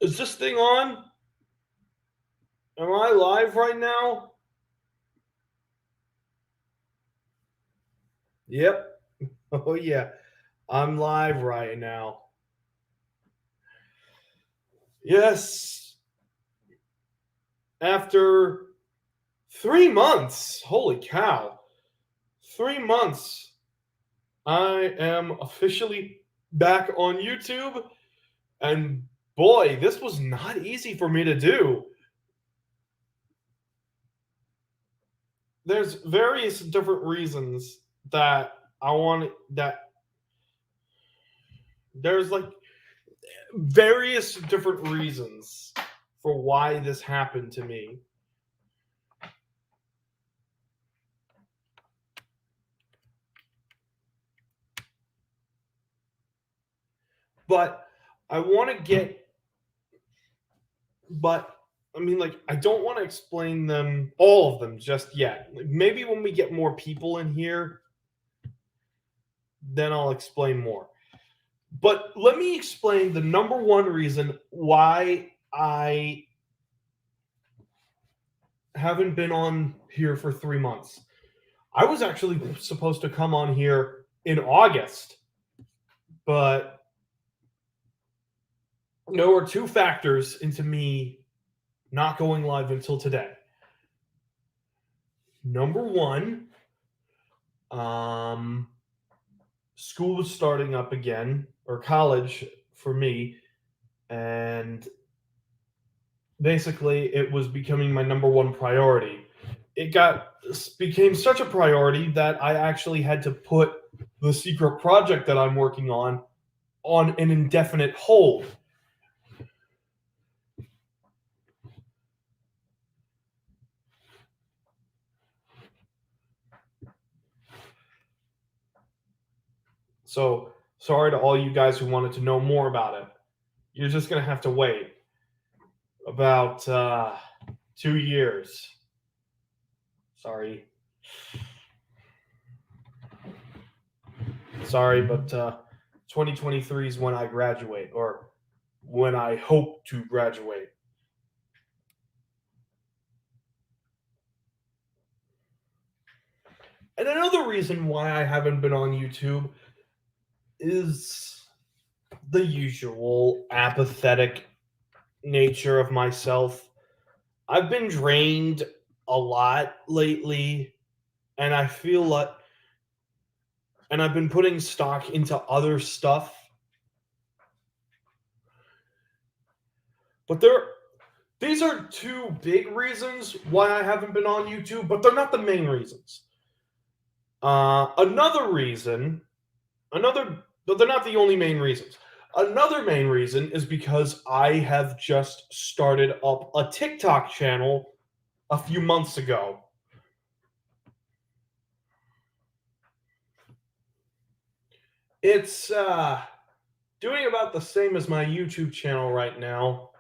Is this thing on? Am I live right now? Yep. Oh, yeah. I'm live right now. Yes. After 3 months. Holy cow. 3 months. I am officially back on YouTube. And boy, this was not easy for me to do. There's various different reasons that I want that there's like various different reasons for why this happened to me. But I want to get, but I mean, like, I don't want to explain them, all of them, just yet. Like, maybe when we get more people in here, then I'll explain more. But let me explain the number one reason why I haven't been on here for 3 months. I was actually supposed to come on here in August, but there were two factors into me not going live until today. Number one, um, school was starting up again, or college for me, and basically it was becoming my number one priority. It got became such a priority that I actually had to put the secret project that I'm working on an indefinite hold. So sorry to all you guys who wanted to know more about it. You're just gonna have to wait about 2 years. Sorry, sorry, but 2023 is when I graduate, or when I hope to graduate. And another reason why I haven't been on YouTube is the usual apathetic nature of myself. I've been drained a lot lately, and I feel like, and I've been putting stock into other stuff. But these are two big reasons why I haven't been on YouTube, but they're not the main reasons. Another reason, but they're not the only main reasons. Another main reason is because I have just started up a TikTok channel a few months ago. It's doing about the same as my YouTube channel right now.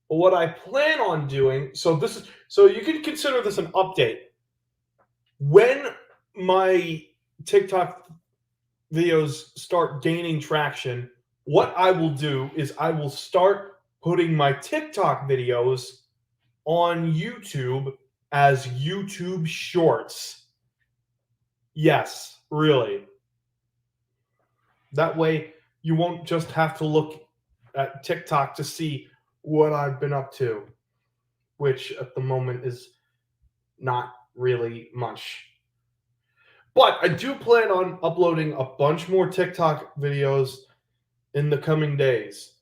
But what I plan on doing, so you can consider this an update. When my TikTok videos start gaining traction, what I will do is I will start putting my TikTok videos on YouTube as YouTube Shorts. Yes, really. That way, you won't just have to look at TikTok to see what I've been up to, which at the moment is not really much. But I do plan on uploading a bunch more TikTok videos in the coming days.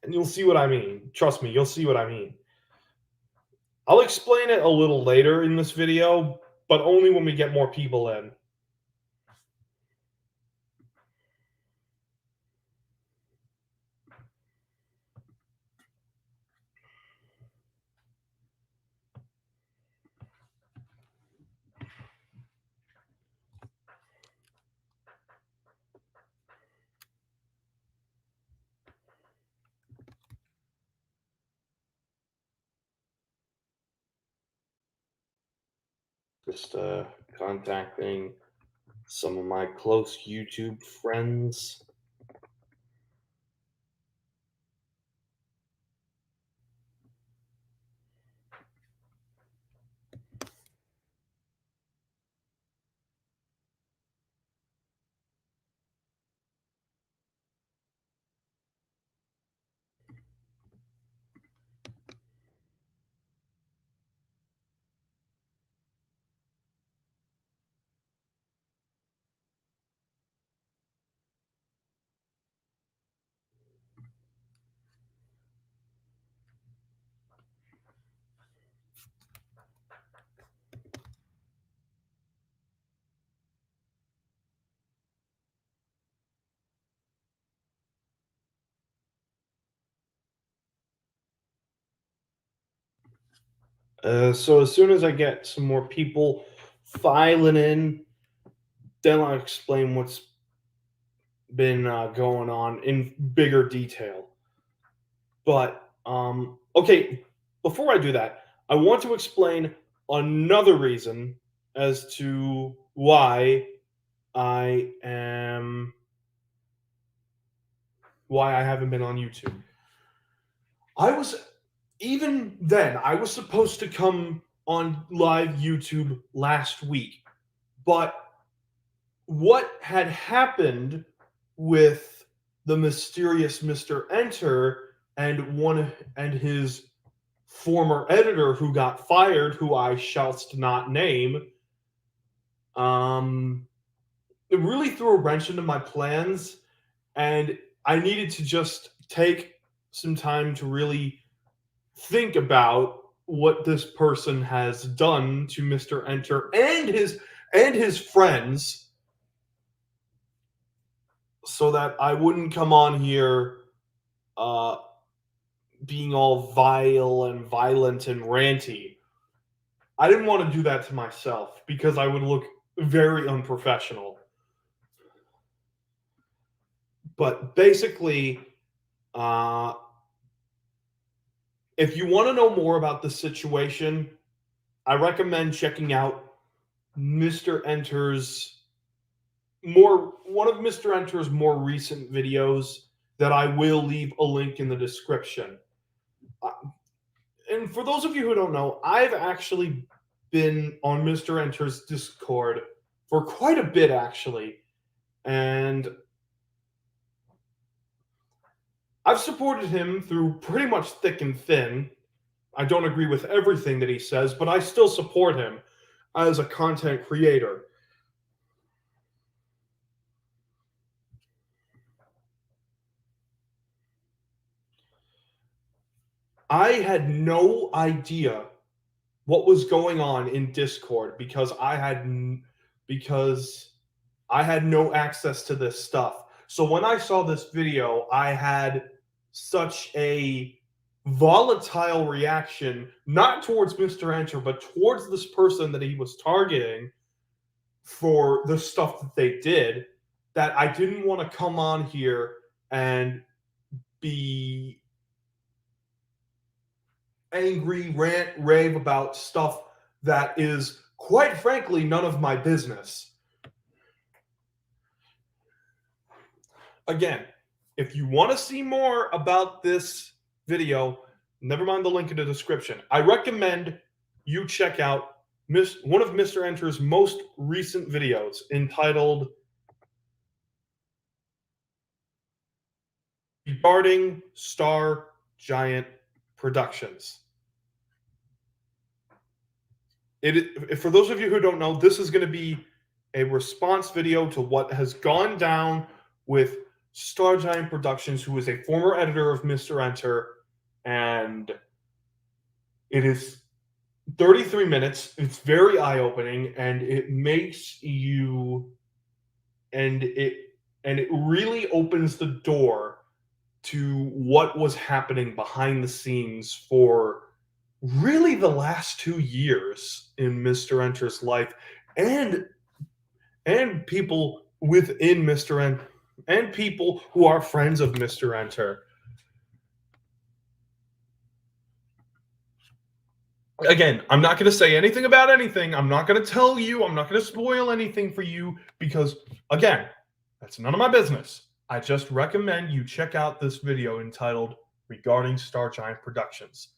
And you'll see what I mean. Trust me, you'll see what I mean. I'll explain it a little later in this video, but only when we get more people in. Just contacting some of my close YouTube friends. So as soon as I get some more people filing in, then I'll explain what's been going on in bigger detail. But okay, before I do that, I want to explain another reason as to I am why I haven't been on YouTube. I was even then I was supposed to come on live YouTube last week, but what had happened with the mysterious Mr. Enter and his former editor who got fired, who I shall not name, um, it really threw a wrench into my plans, and I needed to just take some time to really think about what this person has done to Mr. Enter and his friends, so that I wouldn't come on here uh, being all vile and violent and ranty. I didn't want to do that to myself because I would look very unprofessional. But basically, uh, if you want to know more about the situation, I recommend checking out Mr. Enter's one of Mr. Enter's more recent videos that I will leave a link in the description. Uh, and for those of you who don't know, I've actually been on Mr. Enter's Discord for quite a bit actually, and I've supported him through pretty much thick and thin. I don't agree with everything that he says, but I still support him as a content creator. I had no idea what was going on in Discord because I had no access to this stuff. So when I saw this video, I had such a volatile reaction, not towards Mr. Enter, but towards this person that he was targeting for the stuff that they did, that I didn't want to come on here and be angry, rant, rave about stuff that is, quite frankly, none of my business. Again, if you want to see more about this video, never mind the link in the description. I recommend you check out one of Mr. Enter's most recent videos entitled Regarding Star Giant Productions. For those of you who don't know, this is going to be a response video to what has gone down with Star Giant Productions, who is a former editor of Mr. Enter, and it is 33 minutes. It's very eye-opening, and it makes you and it really opens the door to what was happening behind the scenes for really the last 2 years in Mr. Enter's life, and people within Mr. Enter, and people who are friends of Mr. Enter. Again, I'm not going to say anything about anything. I'm not going to tell you. I'm not going to spoil anything for you because, again, that's none of my business. I just recommend you check out this video entitled Regarding Star Giant Productions.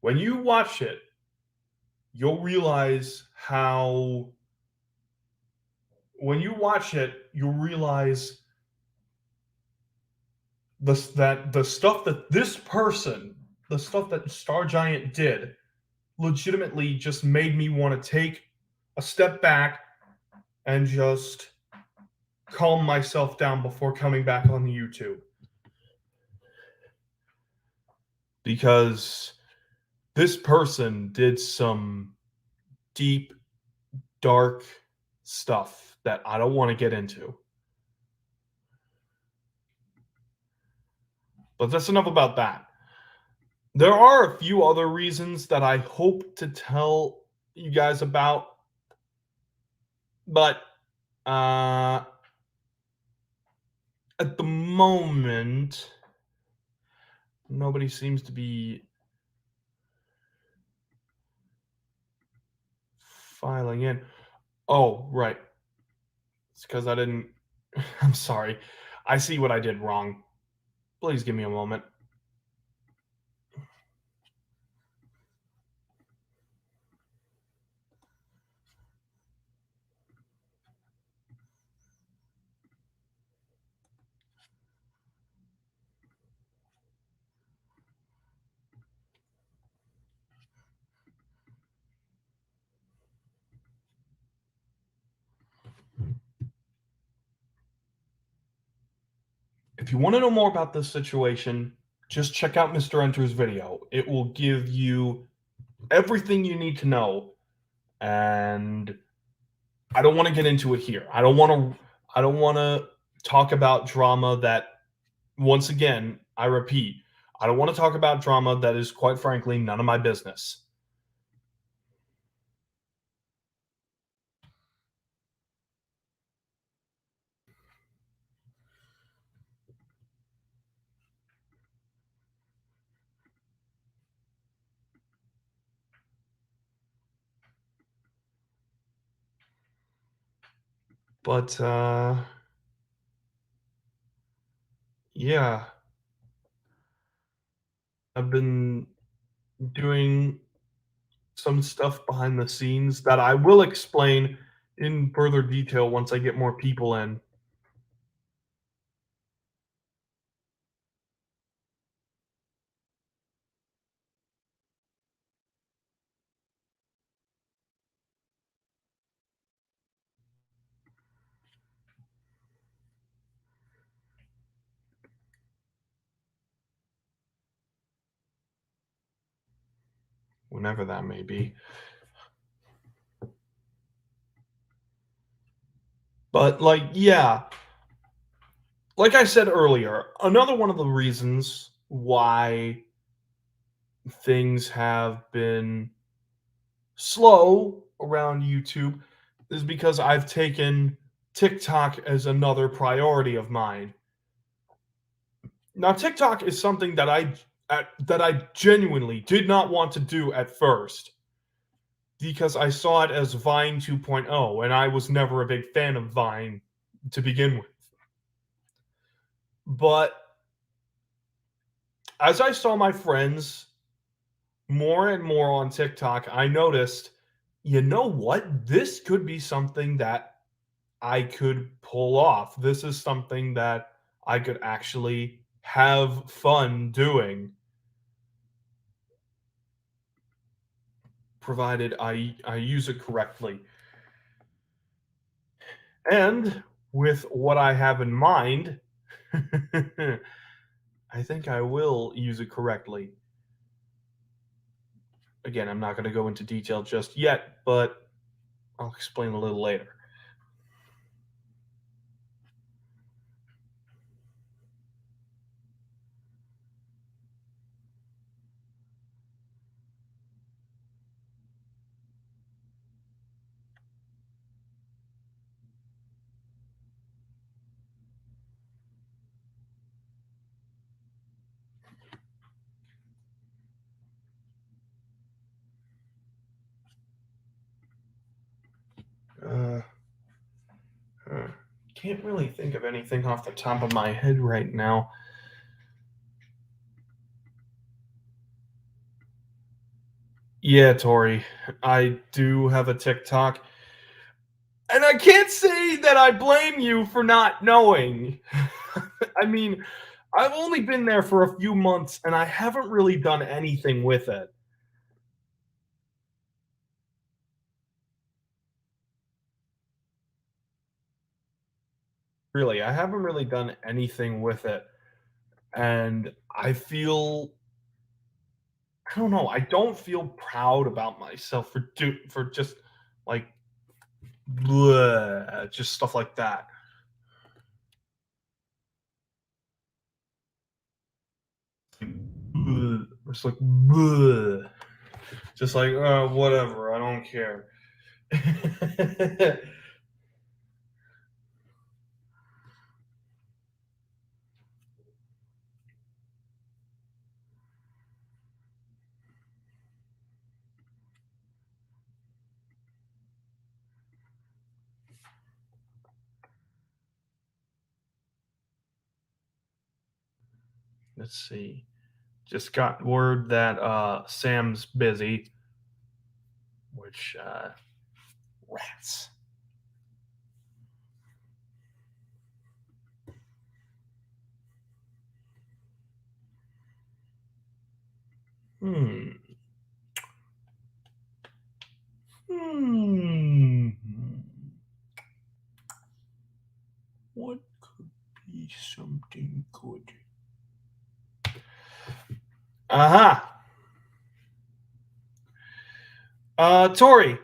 When you watch it, you'll realize how. When you watch it, you'll realize that the stuff that this person, the stuff that Star Giant did, legitimately just made me want to take a step back and just calm myself down before coming back on the YouTube. Because this person did some deep, dark stuff that I don't want to get into. But that's enough about that. There are a few other reasons that I hope to tell you guys about, but uh, at the moment, nobody seems to be filing in. Oh, right. It's because I didn't. I'm sorry. I see what I did wrong. Please give me a moment. If you want to know more about this situation, just check out Mr. Enter's video. It will give you everything you need to know. And I don't want to get into it here. I don't want to talk about drama that, once again, I repeat, I don't want to talk about drama that is, quite frankly, none of my business. But yeah, I've been doing some stuff behind the scenes that I will explain in further detail once I get more people in. Whenever that may be. But yeah, like I said earlier, another one of the reasons why things have been slow around YouTube is because I've taken TikTok as another priority of mine. Now, TikTok is something that I genuinely did not want to do at first because I saw it as Vine 2.0, and I was never a big fan of Vine to begin with. But as I saw my friends more and more on TikTok, I noticed, you know what? This could be something that I could pull off. This is something that I could actually have fun doing, provided I use it correctly. And with what I have in mind, I think I will use it correctly. Again, I'm not going to go into detail just yet, but I'll explain a little later. Uh, can't really think of anything off the top of my head right now. Yeah, Tori, I do have a TikTok. And I can't say that I blame you for not knowing. I mean, I've only been there for a few months and I haven't really done anything with it. Really, I haven't really done anything with it. And I feel, I don't know, I don't feel proud about myself for just like bleh, just stuff like that. Bleh. It's like, bleh. Just like, whatever, I don't care. Let's see. Just got word that Sam's busy, which rats. Hmm. Hmm. What could be something good? Aha. Tori,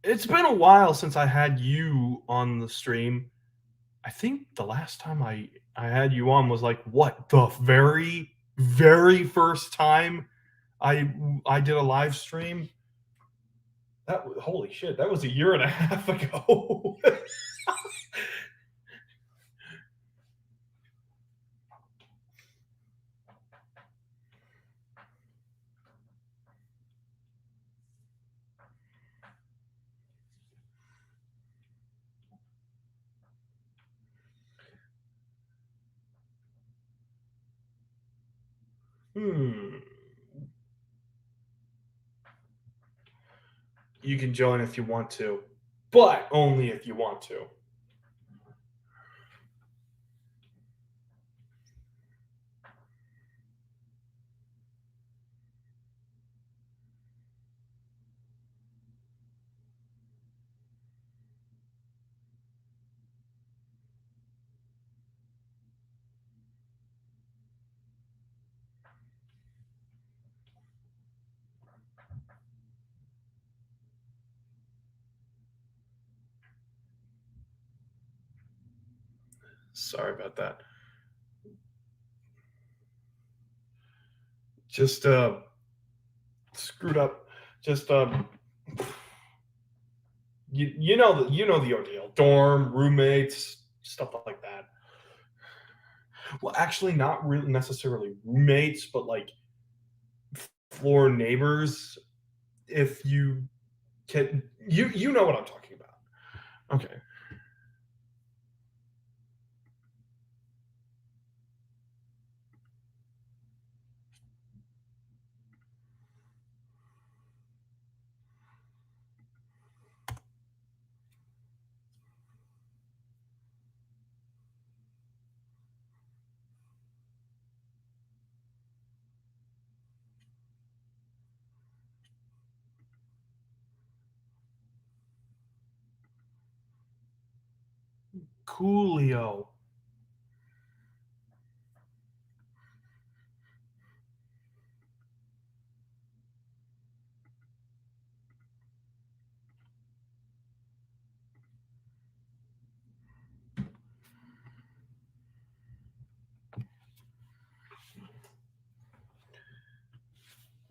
it's been a while since I had you on the stream. I think the last time I had you on was like what, the very first time I did a live stream. Holy shit, that was a year and a half ago. Hmm. You can join if you want to, but only if you want to. Sorry about that. Just screwed up. Just you know the ordeal. Dorm, roommates, stuff like that. Well, actually, not really necessarily roommates, but like floor neighbors. If you can, you know what I'm talking about. Okay. Coolio.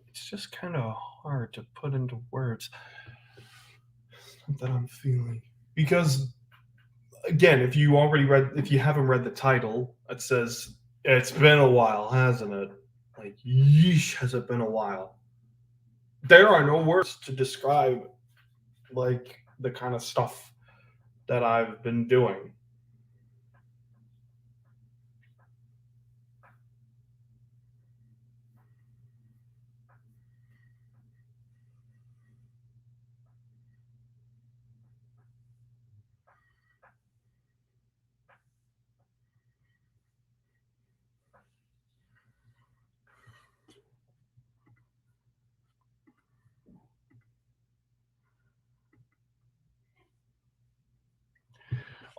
It's just kind of hard to put into words that I'm feeling because again, if you haven't read the title, it says it's been a while, hasn't it? Like, yeesh, has it been a while? There are no words to describe like the kind of stuff that I've been doing.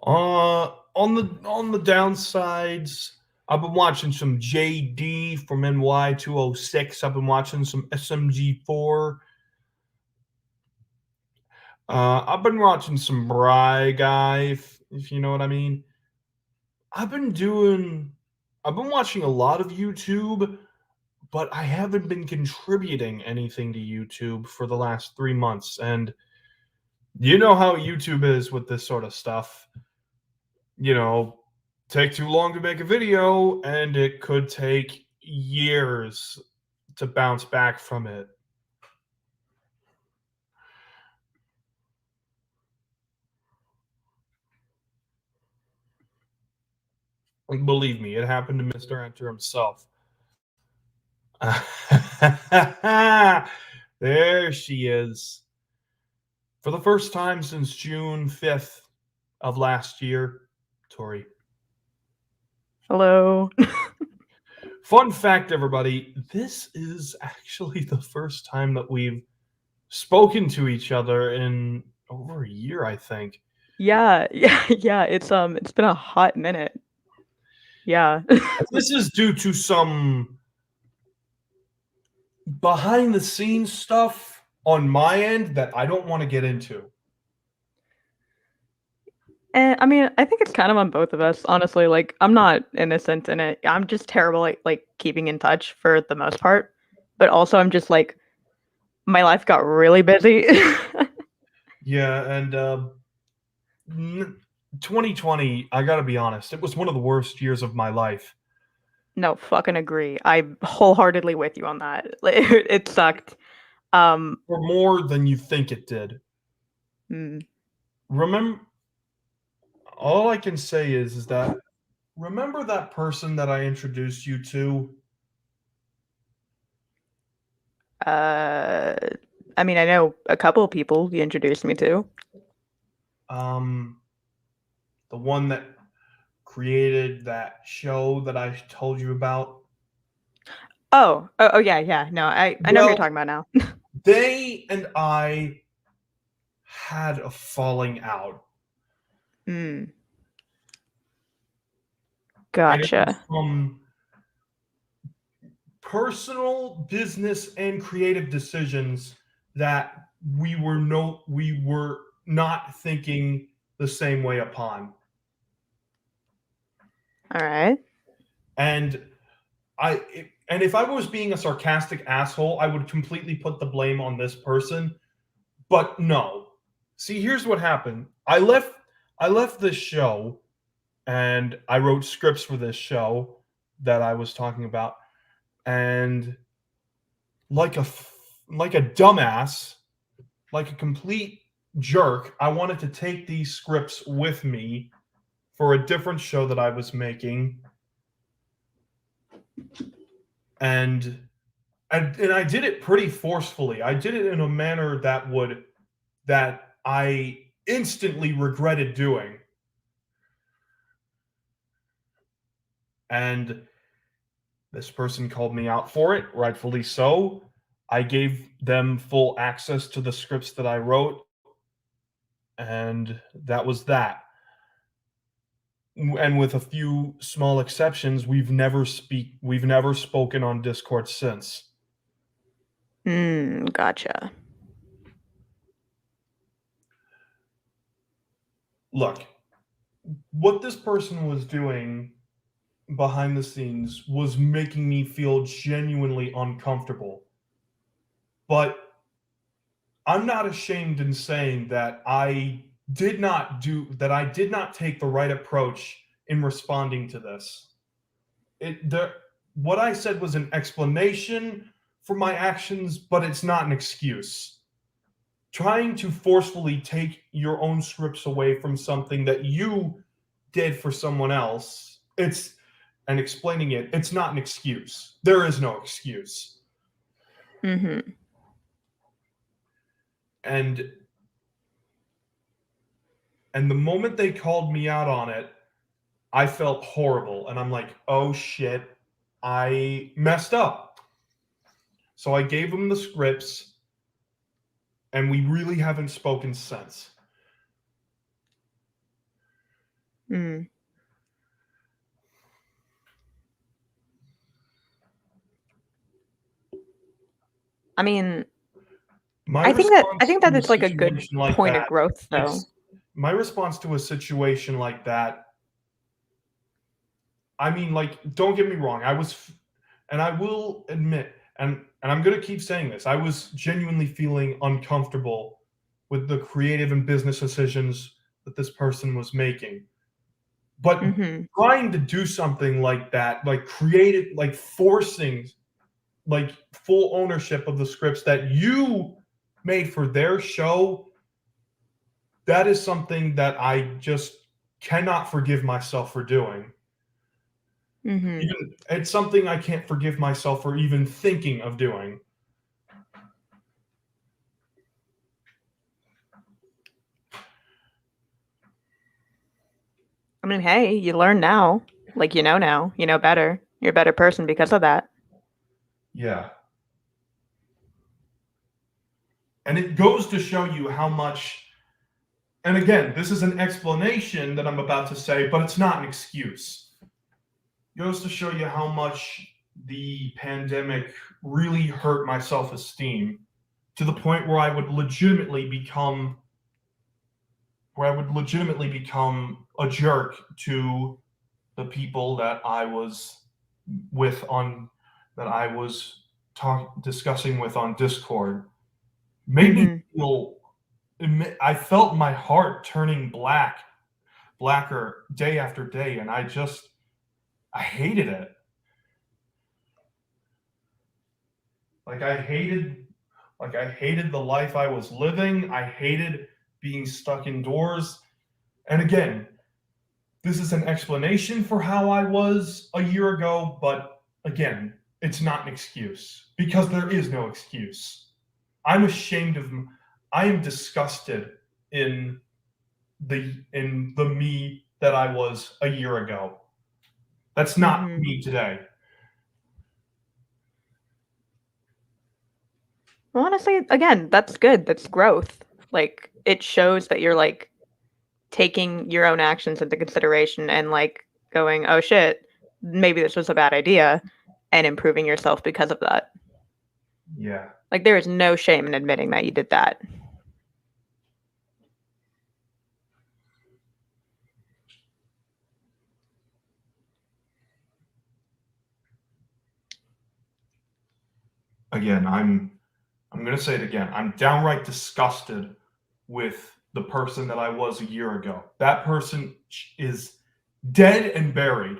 On the downsides, I've been watching some JD from NY 206. I've been watching some SMG4. I've been watching some Bry Guy, if you know what I mean. I've been doing. I've been watching a lot of YouTube, but I haven't been contributing anything to YouTube for the last 3 months, and you know how YouTube is with this sort of stuff. You know, take too long to make a video, and it could take years to bounce back from it. And believe me, it happened to Mr. Enter himself. There she is. For the first time since June 5th of last year, Tori. Hello. Fun fact, everybody, this is actually the first time that we've spoken to each other in over a year, I think. Yeah. It's been a hot minute. Yeah. This is due to some behind the scenes stuff on my end that I don't want to get into. And I mean, I think it's kind of on both of us, honestly. Like, I'm not innocent in it. I'm just terrible at like keeping in touch for the most part. But also, I'm just like, my life got really busy. Yeah, and 2020, I gotta be honest, it was one of the worst years of my life. No, fucking agree. I'm wholeheartly with you on that. It sucked. For more than you think it did. Mm. Remember, all I can say is that remember that person that I introduced you to? I mean, I know a couple of people you introduced me to. The one that created that show that I told you about. Oh, yeah. No, I know who you're talking about now. They and I had a falling out. Mm. Gotcha. From personal, business, and creative decisions that we were not thinking the same way upon. All right. And if I was being a sarcastic asshole, I would completely put the blame on this person. But no. See, here's what happened. I left this show and I wrote scripts for this show that I was talking about, and like a dumbass, like a complete jerk, I wanted to take these scripts with me for a different show that I was making. And I did it pretty forcefully. I did it in a manner that I instantly regretted doing. And this person called me out for it, rightfully so. I gave them full access to the scripts that I wrote, and that was that. And with a few small exceptions, we've never spoken on Discord since. Gotcha. Look, what this person was doing behind the scenes was making me feel genuinely uncomfortable. But I'm not ashamed in saying that I did not take the right approach in responding to this. What I said was an explanation for my actions, but it's not an excuse. Trying to forcefully take your own scripts away from something that you did for someone else, and explaining it's not an excuse. There is no excuse. Mm-hmm. And the moment they called me out on it, I felt horrible. And I'm like, oh shit, I messed up. So I gave them the scripts, and we really haven't spoken since. I mean, I think that it's like a good point of growth, though. My response to a situation like that, I mean, like, don't get me wrong, And I will admit, and I'm going to keep saying this, I was genuinely feeling uncomfortable with the creative and business decisions that this person was making. But Mm-hmm. trying to do something like that, like creative, like forcing like full ownership of the scripts that you made for their show, that is something that I just cannot forgive myself for doing. Mm-hmm. Even it's something I can't forgive myself for even thinking of doing. I mean, hey, you learn now. Like, you know now. You know better. You're a better person because of that. Yeah. And it goes to show you how much, and again, this is an explanation that I'm about to say, but it's not an excuse. It goes to show you how much the pandemic really hurt my self esteem to the point where I would legitimately become a jerk to the people that I was with on that I was discussing with on Discord. Made me Mm-hmm. feel I felt my heart turning blacker day after day, and I hated it. Like I hated the life I was living. I hated being stuck indoors. And again, this is an explanation for how I was a year ago, but again, it's not an excuse because there is no excuse. I'm ashamed of I am disgusted in the me that I was a year ago. That's not Mm-hmm. me today. Well, honestly, again, that's good. That's growth. Like, it shows that you're like taking your own actions into consideration and like going, oh shit, maybe this was a bad idea, and improving yourself because of that. Yeah. Like, there is no shame in admitting that you did that. Again, I'm going to say it again. I'm downright disgusted with the person that I was a year ago. That person is dead and buried.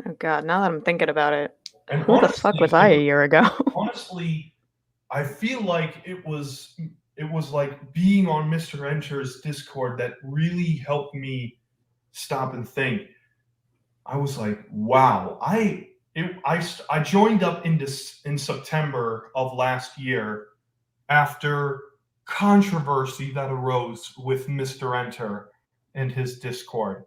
Oh god, now that I'm thinking about it, And who the fuck was I a year ago? honestly, I feel like it was like being on Mr. Enter's Discord that really helped me stop and think. I was like, wow, I joined up in September of last year after controversy that arose with Mr. Enter and his Discord.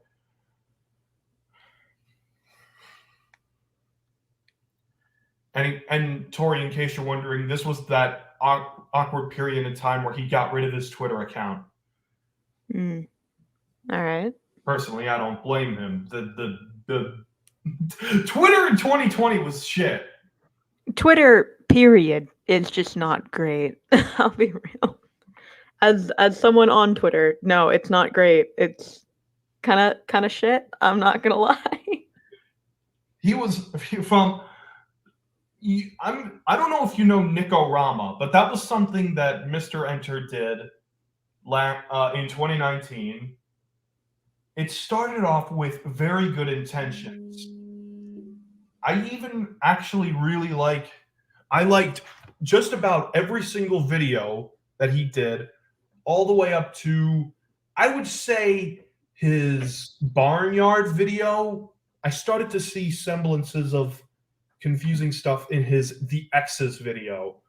And Tori, in case you're wondering, this was that awkward period in time where he got rid of his Twitter account. Mm. All right. Personally, I don't blame him. The Twitter in 2020 was shit. Twitter, period, is just not great. I'll be real. As someone on Twitter, no, it's not great. It's kind of shit. I'm not gonna lie. He was from. I don't know if you know Nicorama, but that was something that Mr. Enter did in 2019. It started off with very good intentions. I even actually I liked just about every single video that he did, all the way up to, I would say, his barnyard video. I started to see semblances of confusing stuff in his The X's video.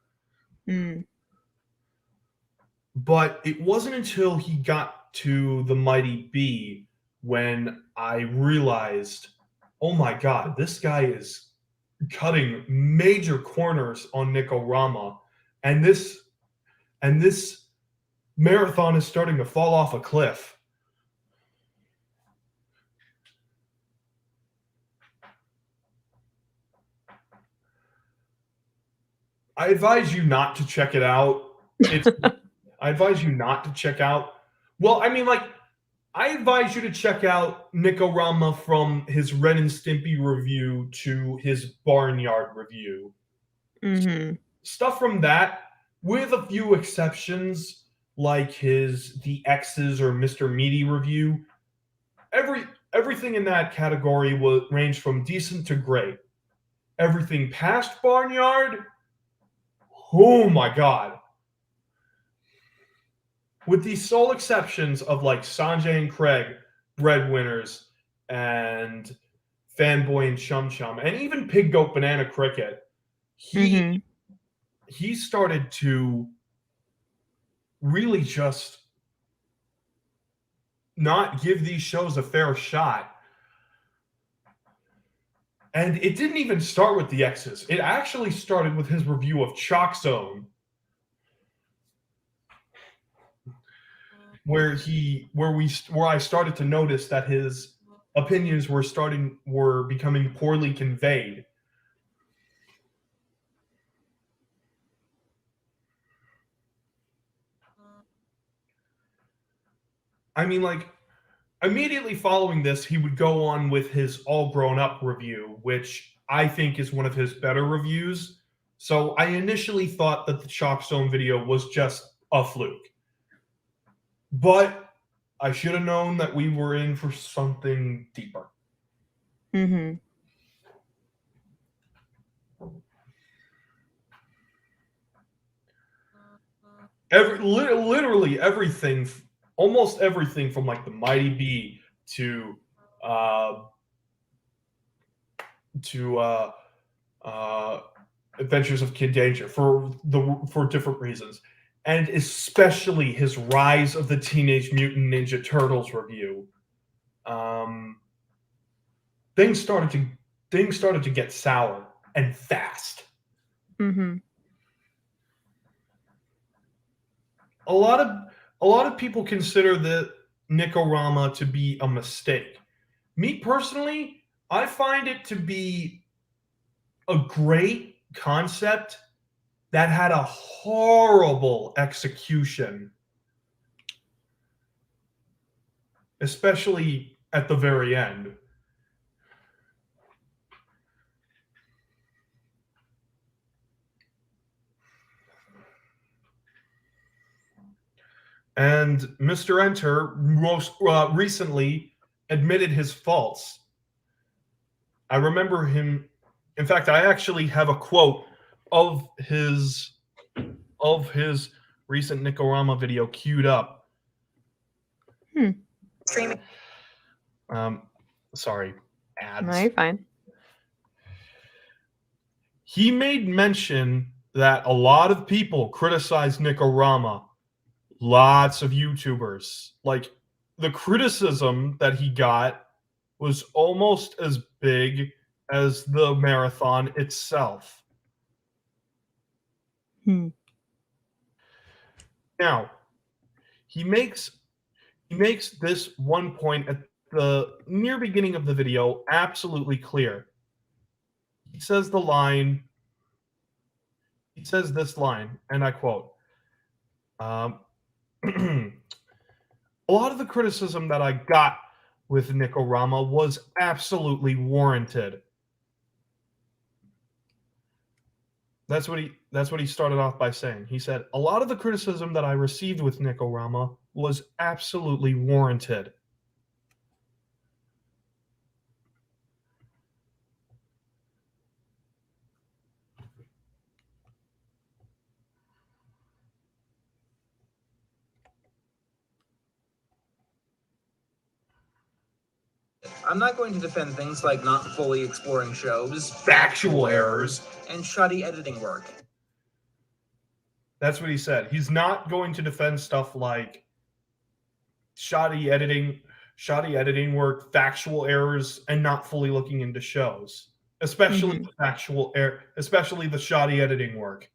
Mm. But it wasn't until he got to the Mighty B when I realized, oh my god, this guy is cutting major corners on Nicorama, and this marathon is starting to fall off a cliff. I advise you not to check it out. It's I advise you not to check out. Well, I mean, like, I advise you to check out Nikorama from his Ren and Stimpy review to his Barnyard review. Mm-hmm. Stuff from that, with a few exceptions, like his The X's or Mr. Meaty review. Everything in that category will range from decent to great. Everything past Barnyard, oh my god. With the sole exceptions of like Sanjay and Craig, Breadwinners, and Fanboy and Chum Chum, and even Pig Goat Banana Cricket, Mm-hmm. he started to really just not give these shows a fair shot. And it didn't even start with the X's. It actually started with his review of Chalk Zone, where I started to notice that his opinions were becoming poorly conveyed. I mean, like, immediately following this, he would go on with his All Grown Up review, which I think is one of his better reviews. So I initially thought that the Chalk Zone video was just a fluke. But I should have known that we were in for something deeper. Mm-hmm. Literally everything, almost everything from like the Mighty Bee to Adventures of Kid Danger for different reasons, and especially his Rise of the Teenage Mutant Ninja Turtles review. Things started to get sour and fast. Mm-hmm. A lot of people consider the Nikorama to be a mistake. Me personally, I find it to be a great concept that had a horrible execution, especially at the very end. And Mr. Enter most recently admitted his faults. I remember him. In fact, I actually have a quote of his recent Nikorama video queued up. Streaming. Sorry, ads. No, you're fine. He made mention that a lot of people criticize Nikorama. Lots of YouTubers. Like, the criticism that he got was almost as big as the marathon itself. Now, he makes this one point at the near beginning of the video absolutely clear. He says this line, and I quote, a lot of the criticism that I got with Nikorama was absolutely warranted. That's what he started off by saying. He said, a lot of the criticism that I received with Nikorama was absolutely warranted. I'm not going to defend things like not fully exploring shows, Factual errors, and shoddy editing work. That's what he said. He's not going to defend stuff like shoddy editing work, factual errors, and not fully looking into shows, especially especially the shoddy editing work.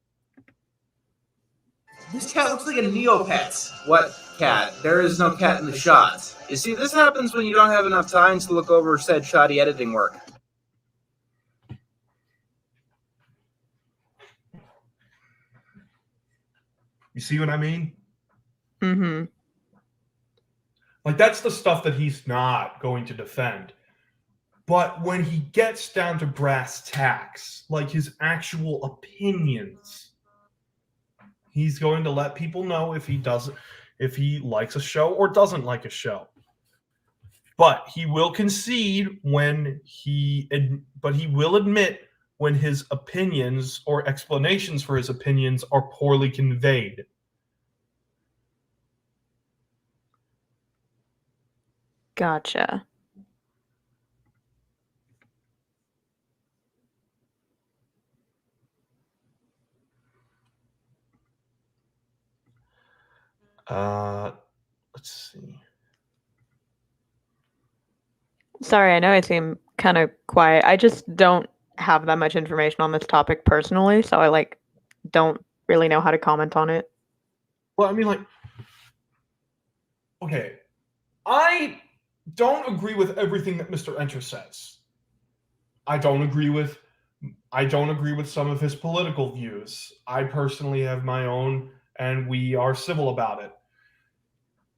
This cat looks like a Neopets. What cat? There is no cat in the shot. You see, this happens when you don't have enough time to look over said shoddy editing work. You see what I mean? Mm-hmm. Like, that's the stuff that he's not going to defend. But when he gets down to brass tacks, like his actual opinions, he's going to let people know if he likes a show or doesn't like a show. But he will concede but he will admit when his opinions or explanations for his opinions are poorly conveyed. Gotcha. Let's see. Sorry, I know I seem kind of quiet. I just don't have that much information on this topic personally, so I don't really know how to comment on it. Well, I mean, like, okay, I don't agree with everything that Mr. Enter says. I don't agree with some of his political views. I personally have my own, and we are civil about it.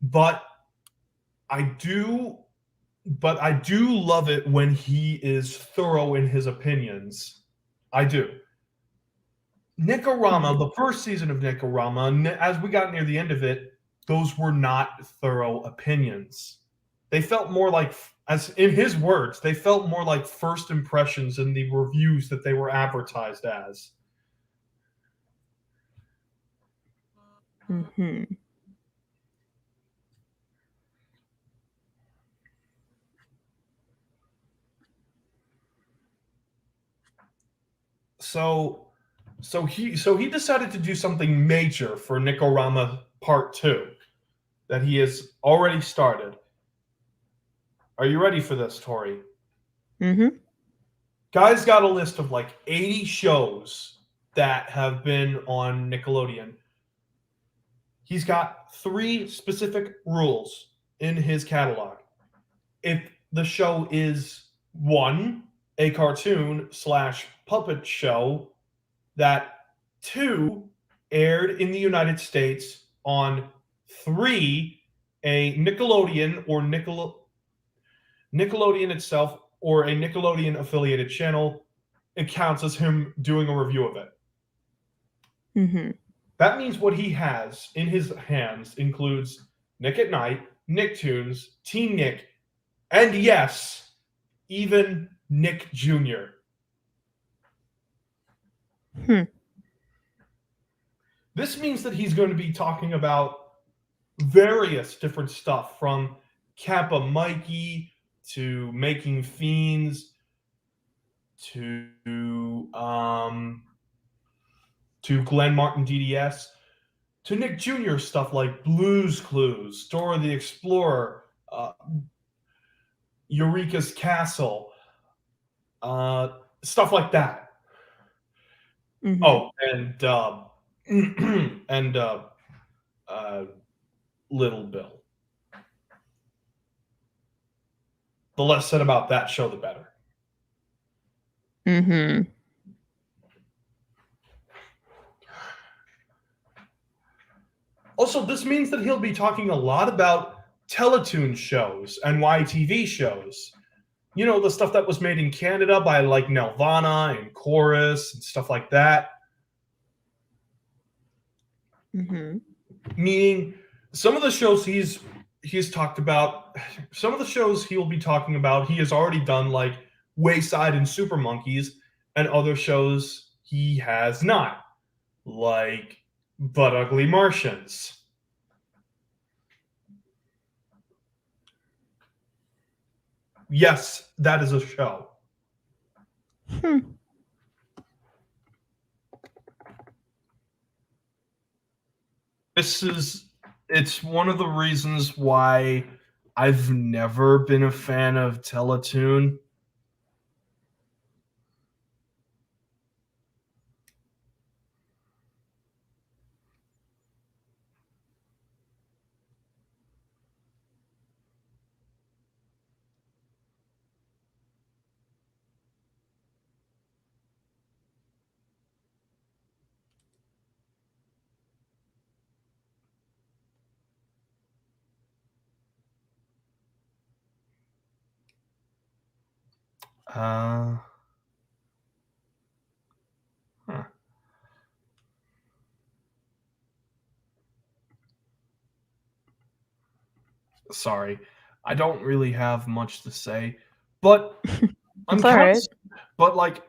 But I do love it when he is thorough in his opinions. I do. Nicorama, the first season of Nicorama, as we got near the end of it, those were not thorough opinions. They felt more like, as in his words, they felt more like first impressions in the reviews that they were advertised as. Mm-hmm. So he decided to do something major for Nicorama Part 2 that he has already started. Are you ready for this, Tori? Mm-hmm. Guy's got a list of like 80 shows that have been on Nickelodeon. He's got 3 specific rules in his catalog. If the show is 1, a cartoon / puppet show, that 2, aired in the United States, on 3, a Nickelodeon or Nickelodeon itself or a Nickelodeon affiliated channel, it counts as him doing a review of it. Mm-hmm. That means what he has in his hands includes Nick at Night, Nicktoons, Teen Nick, and yes, even Nick Jr. This means that he's going to be talking about various different stuff, from Kappa Mikey to Making Fiends to Glenn Martin DDS to Nick Jr. stuff like Blue's Clues, Dora the Explorer, Eureka's Castle, stuff like that. Mm-hmm. Oh, and Little Bill. The less said about that show, the better. Mm-hmm. Also, this means that he'll be talking a lot about Teletoon shows and YTV shows. You know, the stuff that was made in Canada by like Nelvana and Chorus and stuff like that. Mm-hmm. Meaning, some of the shows he's talked about, some of the shows he will be talking about, he has already done, like Wayside and Super Monkeys, and other shows he has not, like But Ugly Martians. Yes, that is a show. It's one of the reasons why I've never been a fan of Teletoon. Uh, huh. Sorry, I don't really have much to say, but I'm It's all kind of, right. but like,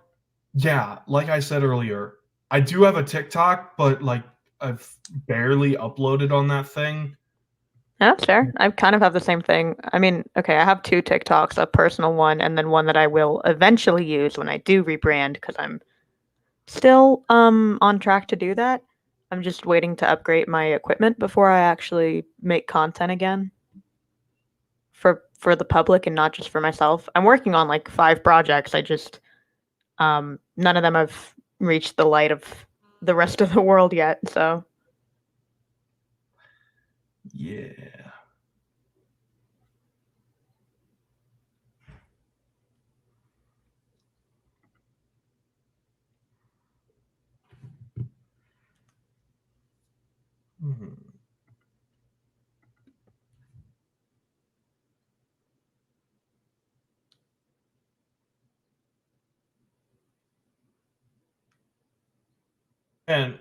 yeah, like I said earlier, I do have a TikTok, but like I've barely uploaded on that thing. That's fair. I kind of have the same thing. I mean, okay, I have two TikToks, a personal one and then one that I will eventually use when I do rebrand because I'm still on track to do that. I'm just waiting to upgrade my equipment before I actually make content again for the public and not just for myself. I'm working on like 5 projects. I just none of them have reached the light of the rest of the world yet, so Yeah. Hmm. And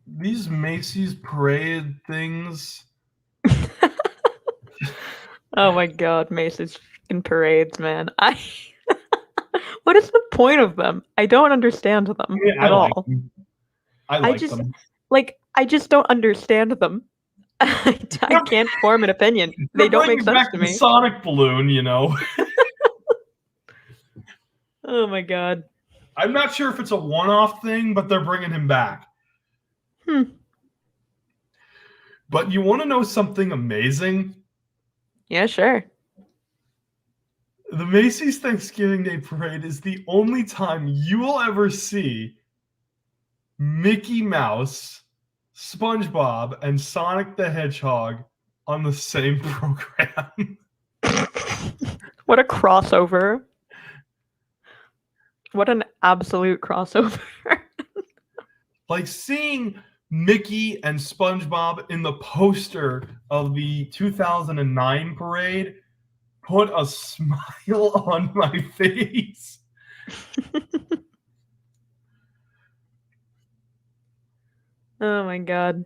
these Macy's parade things. oh my god, Macy's fucking parades, man. I what is the point of them? I don't understand them I at like all. them. I I like just them. I just don't understand them. I can't form an opinion. They They're don't make bringing sense back to the me. Sonic balloon, you know. Oh my god. I'm not sure if it's a one-off thing, but they're bringing him back. Hmm. But you want to know something amazing? Yeah, sure. The Macy's Thanksgiving Day Parade is the only time you will ever see Mickey Mouse, SpongeBob, and Sonic the Hedgehog on the same program. What a crossover. What an absolute crossover. Like seeing Mickey and SpongeBob in the poster of the 2009 parade put a smile on my face. Oh my god.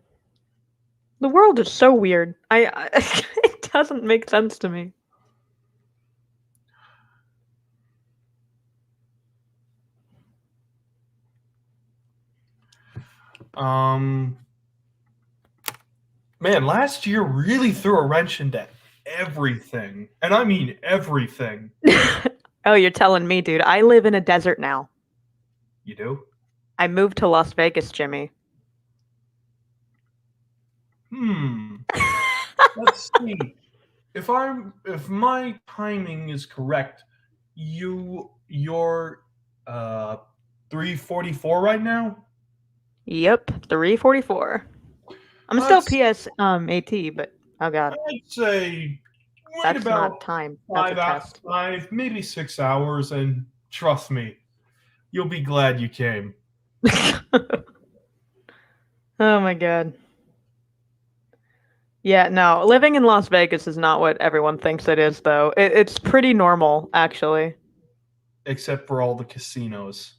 The world is so weird. I it doesn't make sense to me. Um, Man, last year really threw a wrench into everything. And I mean everything. oh, you're telling me, dude. I live in a desert now. You do? I moved to Las Vegas, Jimmy. Let's see. If my timing is correct, you're 344 right now? Yep, 344. I'm still PS AT, but oh god, I'd say wait that's about not time. That's a test. maybe 6 hours, and trust me, you'll be glad you came. oh my god. Yeah, no, living in Las Vegas is not what everyone thinks it is, though. It's pretty normal, actually. Except for all the casinos.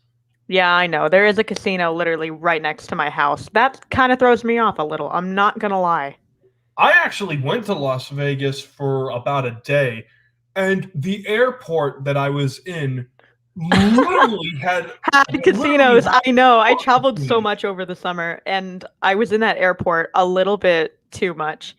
Yeah, I know. There is a casino literally right next to my house. That kind of throws me off a little. I'm not gonna lie. I actually went to Las Vegas for about a day, and the airport that I was in literally had Casinos. I know. I fuck traveled so me. much over the summer, and I was in that airport a little bit too much.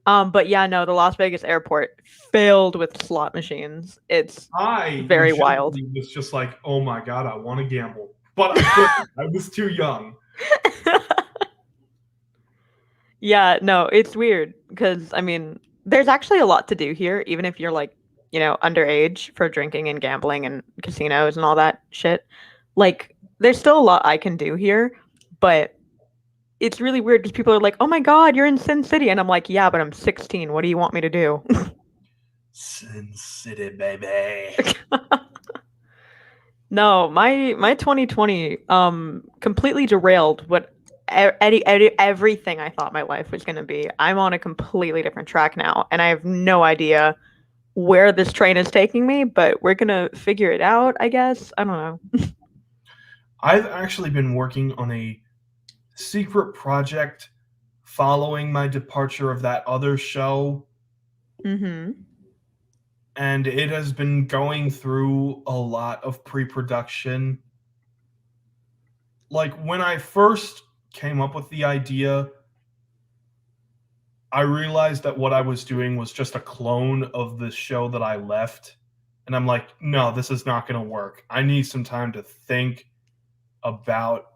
But yeah, no, the Las Vegas airport filled with slot machines. It's I very wild. legitimately was just like, oh my god, I want to gamble. But I couldn't. I was too young. yeah, no, it's weird because I mean, there's actually a lot to do here, even if you're like, underage for drinking and gambling and casinos and all that shit. Like, there's still a lot I can do here, but it's really weird because people are like, "Oh my god, you're in Sin City," and I'm like, "Yeah, but I'm 16. What do you want me to do?" Sin City, baby. no, my 2020 completely derailed what everything I thought my life was going to be. I'm on a completely different track now, and I have no idea where this train is taking me, but we're gonna figure it out, I guess. I don't know. I've actually been working on a secret project following my departure of that other show, Mm-hmm. and it has been going through a lot of pre-production. Like when I first came up with the idea, I realized that what I was doing was just a clone of the show that I left. And I'm like, no, this is not going to work. I need some time to think about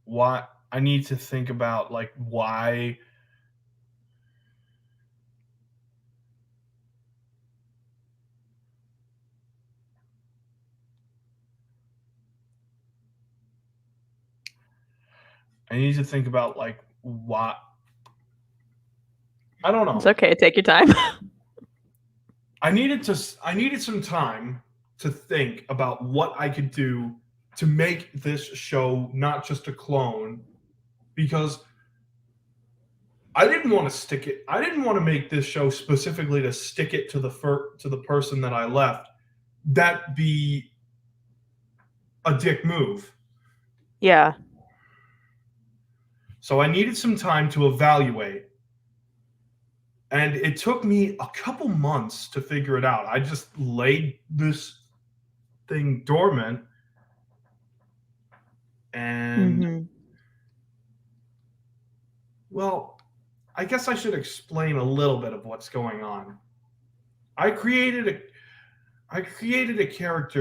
why I need to think about like why I need to think about like why I don't know. It's okay. Take your time. I needed some time to think about what I could do to make this show not just a clone, because I didn't want to make this show specifically to stick it to the person that I left. That be a dick move. Yeah. So I needed some time to evaluate. And it took me a couple months to figure it out. I just laid this thing dormant. And, Mhm. well, I guess I should explain a little bit of what's going on. I created a trademark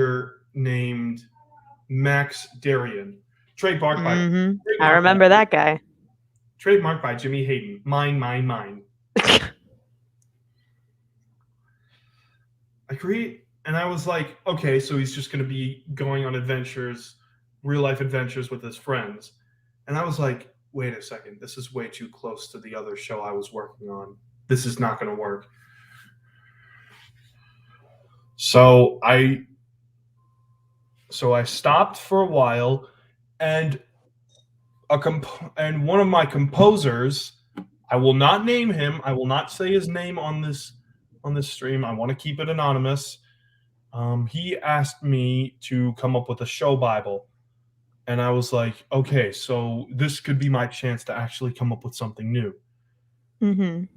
named Max Darien, trademarked by Mhm. I remember that guy. trademarked by Jimmy Hayden. Mine. And I was like, okay, so he's just going to be going on adventures, real life adventures with his friends. And I was like, wait a second, this is way too close to the other show I was working on. This is not going to work. So I stopped for a while, and one of my composers, I will not name him, I will not say his name on this stream. I want to keep it anonymous. He asked me to come up with a show Bible. And I was like, okay, so this could be my chance to actually come up with something new. Mhm.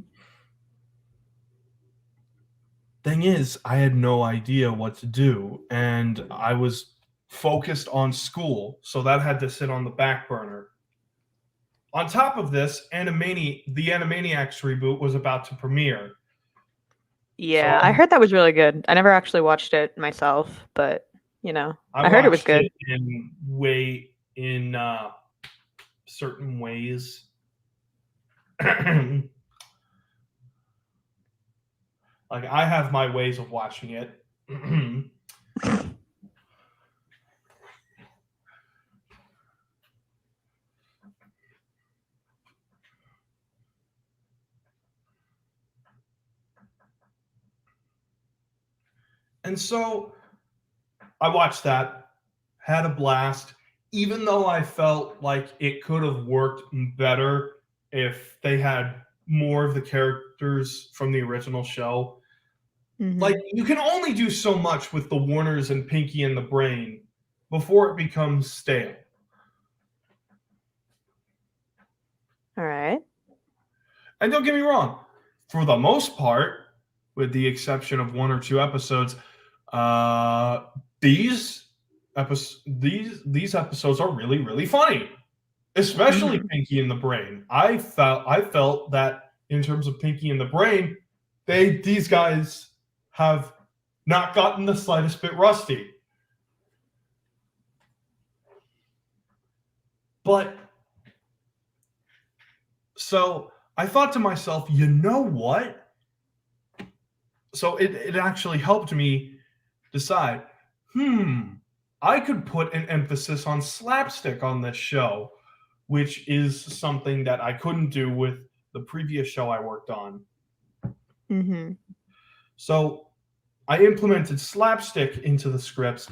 Thing is, I had no idea what to do, and I was focused on school, so that had to sit on the back burner. On top of this, the Animaniacs reboot was about to premiere. Yeah, So I heard that was really good. I never actually watched it myself, but I heard it was watched good. it in certain ways. Like I have my ways of watching it. And so I watched that, had a blast, even though I felt like it could have worked better if they had more of the characters from the original show. Mhm. Like, you can only do so much with the Warners and Pinky and the Brain before it becomes stale. All right. And don't get me wrong, for the most part, with the exception of one or two episodes, these episodes are really, really funny, especially Pinky and the Brain. I felt that in terms of Pinky and the Brain, these guys have not gotten the slightest bit rusty. But so I thought to myself, you know what? So it actually helped me decide, I could put an emphasis on slapstick on this show, which is something that I couldn't do with the previous show I worked on. Mhm. So I implemented slapstick into the scripts,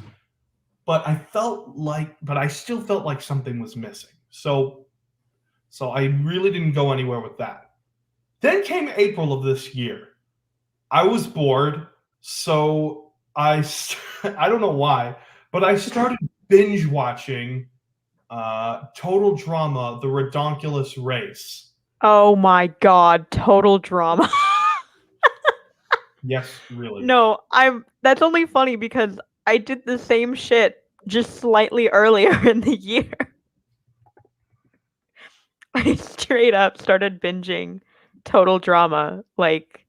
but I still felt like something was missing. So I really didn't go anywhere with that. Then came April of this year. I was bored, so I don't know why, but I started binge watching Total Drama: The Redonkulous Race. Oh my god, total drama. Yes, really. No, that's only funny because I did the same shit just slightly earlier in the year. I straight up started binging total drama. Like,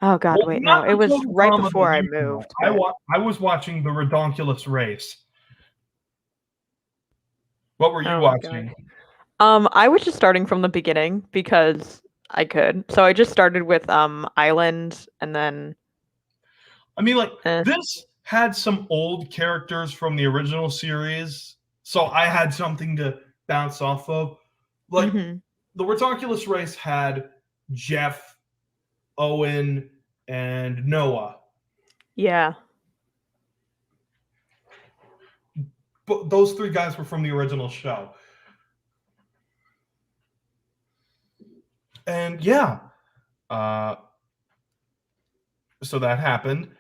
oh god, Well, wait, not no, it the was Total right Drama before that I you know. moved. but- I was watching The Redonkulous Race. What were you Oh my God. watching? I was just starting from the beginning because I could. So I just started with Island and then I mean, like, Eh. this had some old characters from the original series, so I had something to bounce off of. Like, mhm. The Redonkulous Race had Jeff, Owen, and Noah. Yeah. But those three guys were from the original show. And yeah, so that happened.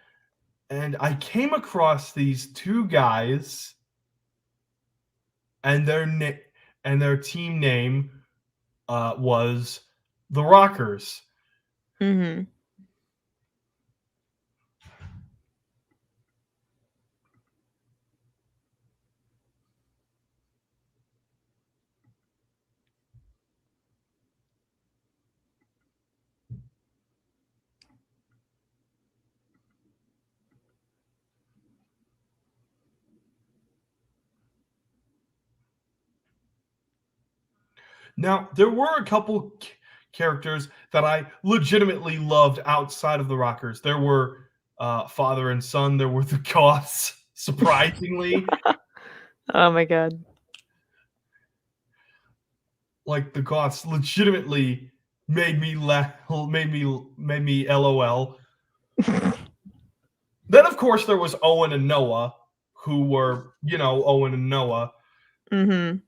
And I came across these two guys, and their team name was the Rockers. Mhm. Now, there were a couple characters that I legitimately loved outside of the Rockers. There were father and son. There were the Goths, surprisingly. Oh my god. Like, the Goths legitimately made me laugh, made me LOL. Then, of course, there was Owen and Noah, who were, Owen and Noah. Mhm.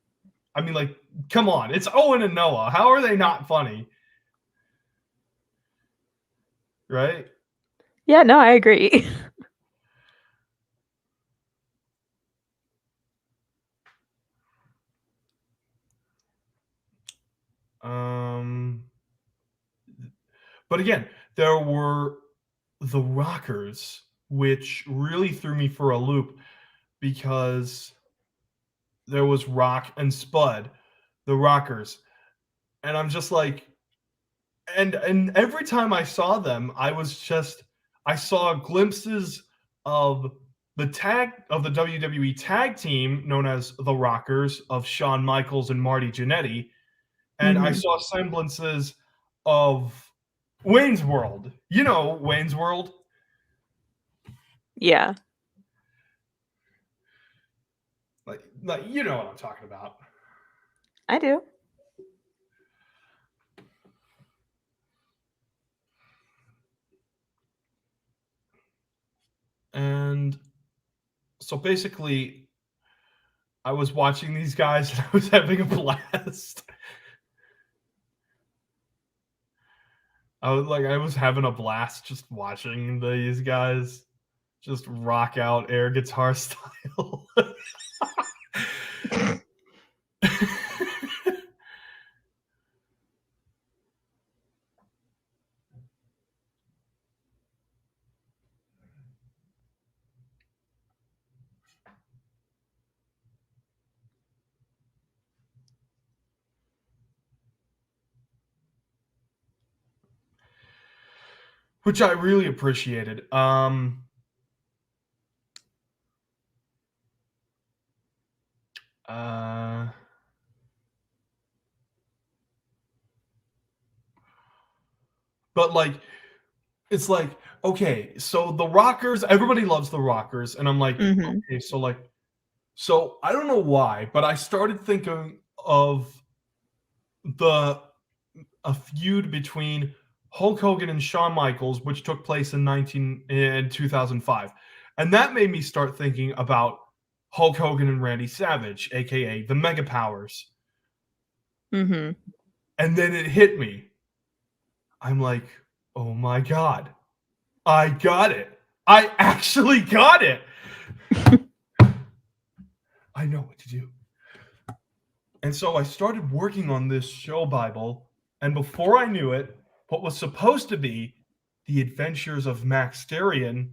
I mean, like, come on, it's Owen and Noah. How are they not funny? Right? Yeah, no, I agree. But again, there were the Rockers, which really threw me for a loop because there was Rock and Spud, the Rockers, and I'm just like, and every time I saw them, I saw glimpses of the WWE tag team known as the Rockers of Shawn Michaels and Marty Jannetty, and I Mhm. saw semblances of Wayne's World. You know Wayne's World. Yeah. Like you know what I'm talking about. I do. And so basically, I was watching these guys and I was having a blast. I was having a blast just watching these guys just rock out air guitar style. Which I really appreciated. But like, it's like, okay, so the Rockers, everybody loves the Rockers, and I'm like, Mhm. okay, so I don't know why, but I started thinking of a feud between Hulk Hogan and Shawn Michaels, which took place in 2005, and that made me start thinking about Hulk Hogan and Randy Savage, aka the Mega Powers. Mm-hmm. And then it hit me. I'm like, oh my God, I got it. I actually got it. I know what to do. And so I started working on this show Bible, and before I knew it, what was supposed to be the adventures of Max Darien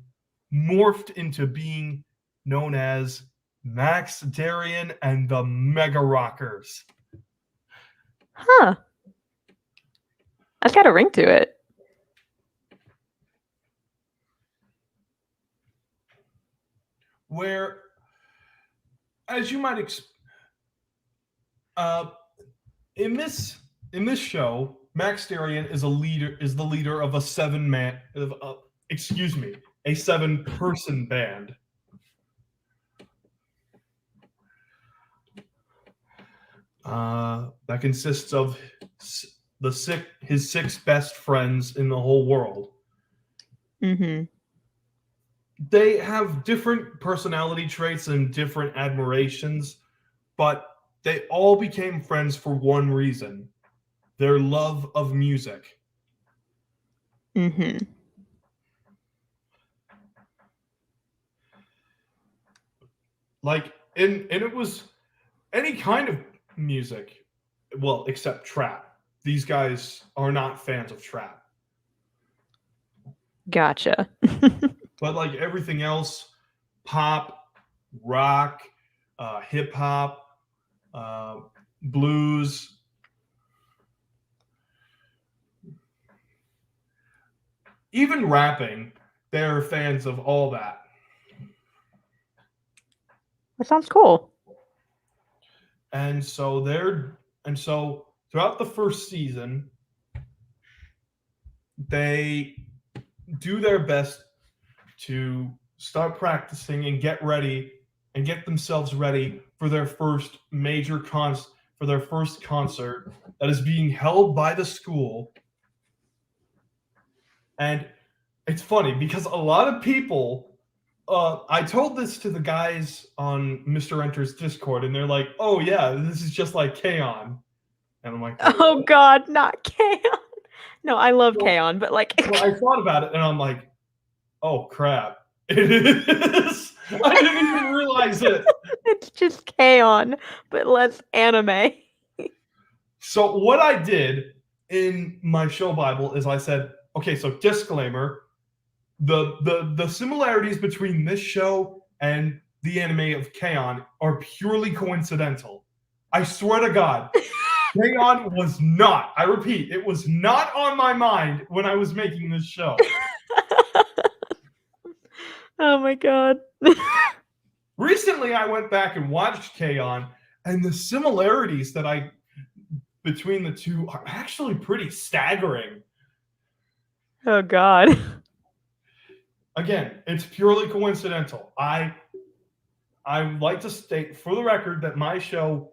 morphed into being known as Max Darien and the Mega Rockers. Huh. That's got a ring to it. Where, as you might in this show, Max Darien is the leader of a 7-person band. That consists of his 6 best friends in the whole world. Mm-hmm. They have different personality traits and different admirations, but they all became friends for one reason: their love of music. Mm-hmm. Like, and it was any kind of music, well, except trap. These guys are not fans of trap. Gotcha. But like everything else, pop, rock, hip hop, blues, even rapping, they're fans of all that. That sounds cool. And so throughout the first season, they do their best to start practicing and get ready and get themselves ready for their first concert that is being held by the school. And it's funny because a lot of people, I told this to the guys on Mr. Enter's Discord, and they're like, oh yeah, this is just like K-On! And I'm like, Oh God, not K-On! No, I love K-On!, but like... Well, I thought about it, and I'm like, oh crap, it is. I didn't even realize it. It's just K-On!, but less anime. So what I did in my show Bible is I said, okay, so disclaimer, the similarities between this show and the anime of K-On! Are purely coincidental. I swear to God, K-On! Was not, I repeat, it was not on my mind when I was making this show. Oh my God. Recently, I went back and watched K-On!, and the similarities between the two are actually pretty staggering. Oh God. Again, it's purely coincidental. I like to state for the record that my show's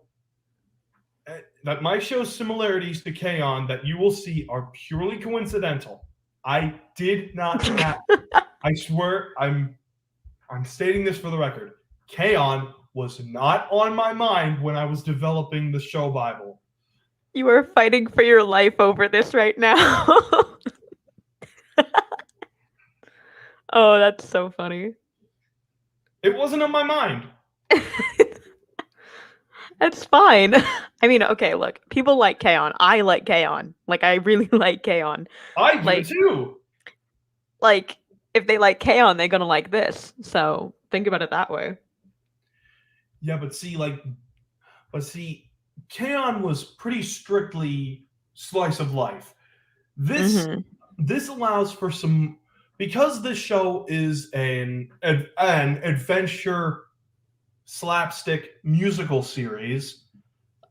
similarities to K-On! That you will see are purely coincidental. I did not have. I swear, I'm stating this for the record. K-On! Was not on my mind when I was developing the show Bible. You are fighting for your life over this right now. Oh, that's so funny. It wasn't on my mind. That's fine. I mean, okay, look, people like K-On! I like K-On!. Like, I really like K-On!. I do Like- too. Like, if they like K-On!, they're gonna like this. So think about it that way. Yeah, but see, K-On! Was pretty strictly slice of life. This Mhm. this allows for some, because this show is an adventure slapstick musical series.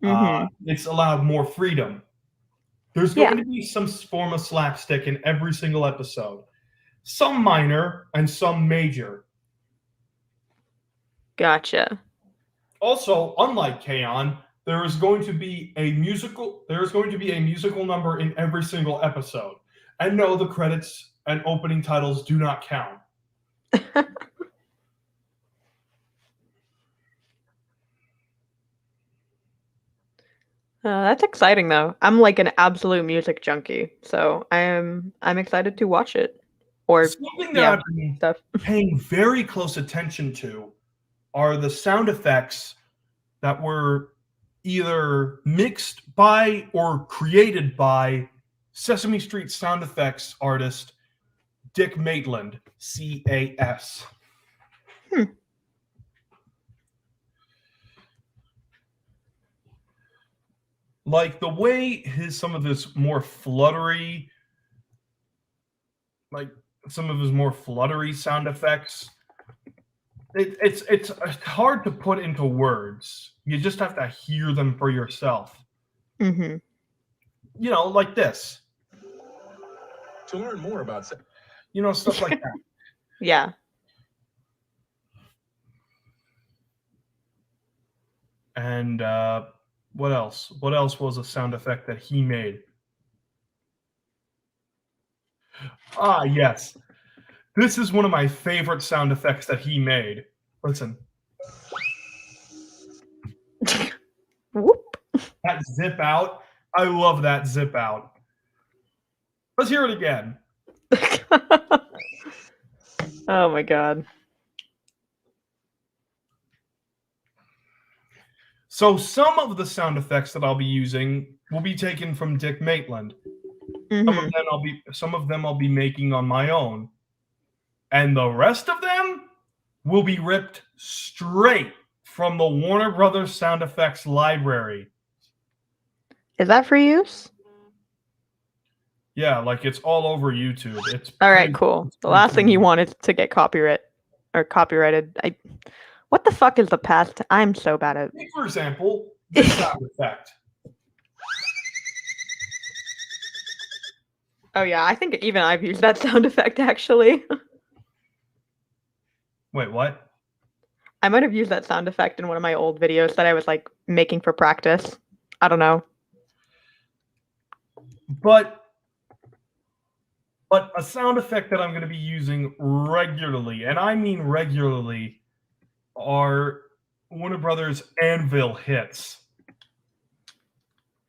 Mhm. It's allowed more freedom. There's going to be some form of slapstick in every single episode. Some minor and some major. Gotcha. Also, unlike K-On!, there is going to be a musical number in every single episode. And no, the credits and opening titles do not count. That's exciting though. I'm like an absolute music junkie, so I'm excited to watch it. Or Something that yeah, I've been stuff. paying very close attention to are the sound effects that were either mixed by or created by Sesame Street sound effects artist Dick Maitland, CAS. Hmm. Like the way some of his more fluttery, like some of his more fluttery sound effects, it's hard to put into words. You just have to hear them for yourself. Mm-hmm. You know, like this. To learn more about You know, stuff like that. Yeah. And what else? What else was a sound effect that he made? Ah, yes. This is one of my favorite sound effects that he made. Listen. Whoop. That zip out. I love that zip out. Let's hear it again. Oh my god. So some of the sound effects that I'll be using will be taken from Dick Maitland. Mhm. Some of them I'll be making on my own. And the rest of them will be ripped straight from the Warner Brothers sound effects library. Is that for use? Yeah, like it's all over YouTube. It's All right, pretty- cool. it's The pretty last thing you cool. want is to get copyrighted. What the fuck is the past? I'm so bad at. Take, for example, this sound effect. Oh yeah, I think even I've used that sound effect actually. Wait, what? I might have used that sound effect in one of my old videos that I was like making for practice. I don't know. But a sound effect that I'm going to be using regularly, and I mean regularly, are Warner Brothers Anvil hits.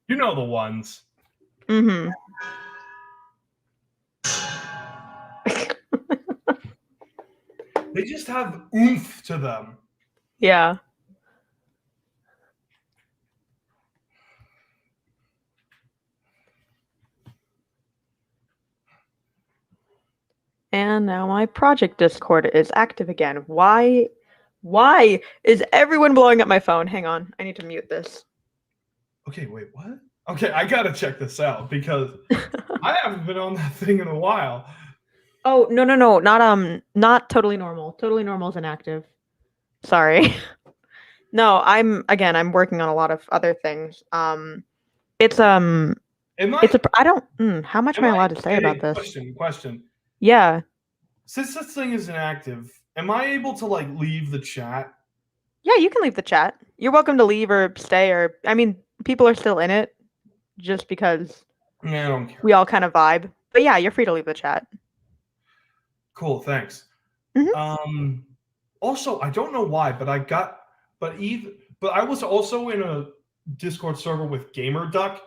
You know the ones. Mm-hmm. They just have oomph to them. Yeah. And now my project Discord is active again. Why is everyone blowing up my phone? Hang on, I need to mute this. Okay, wait, what? Okay, I gotta check this out because I haven't been on that thing in a while. Oh, no, not totally normal. Totally normal is inactive. Sorry. No, I'm working on a lot of other things. It's Am I, it's a I don't how much am I am allowed to say about this? Question. Yeah. Since this thing is inactive, am I able to like leave the chat? Yeah, you can leave the chat. You're welcome to leave or stay, or I mean, people are still in it just because Yeah, I don't care. we all kind of vibe. But yeah, you're free to leave the chat. Cool, thanks. Mhm. Also, I don't know why, but I was also in a Discord server with Gamer Duck,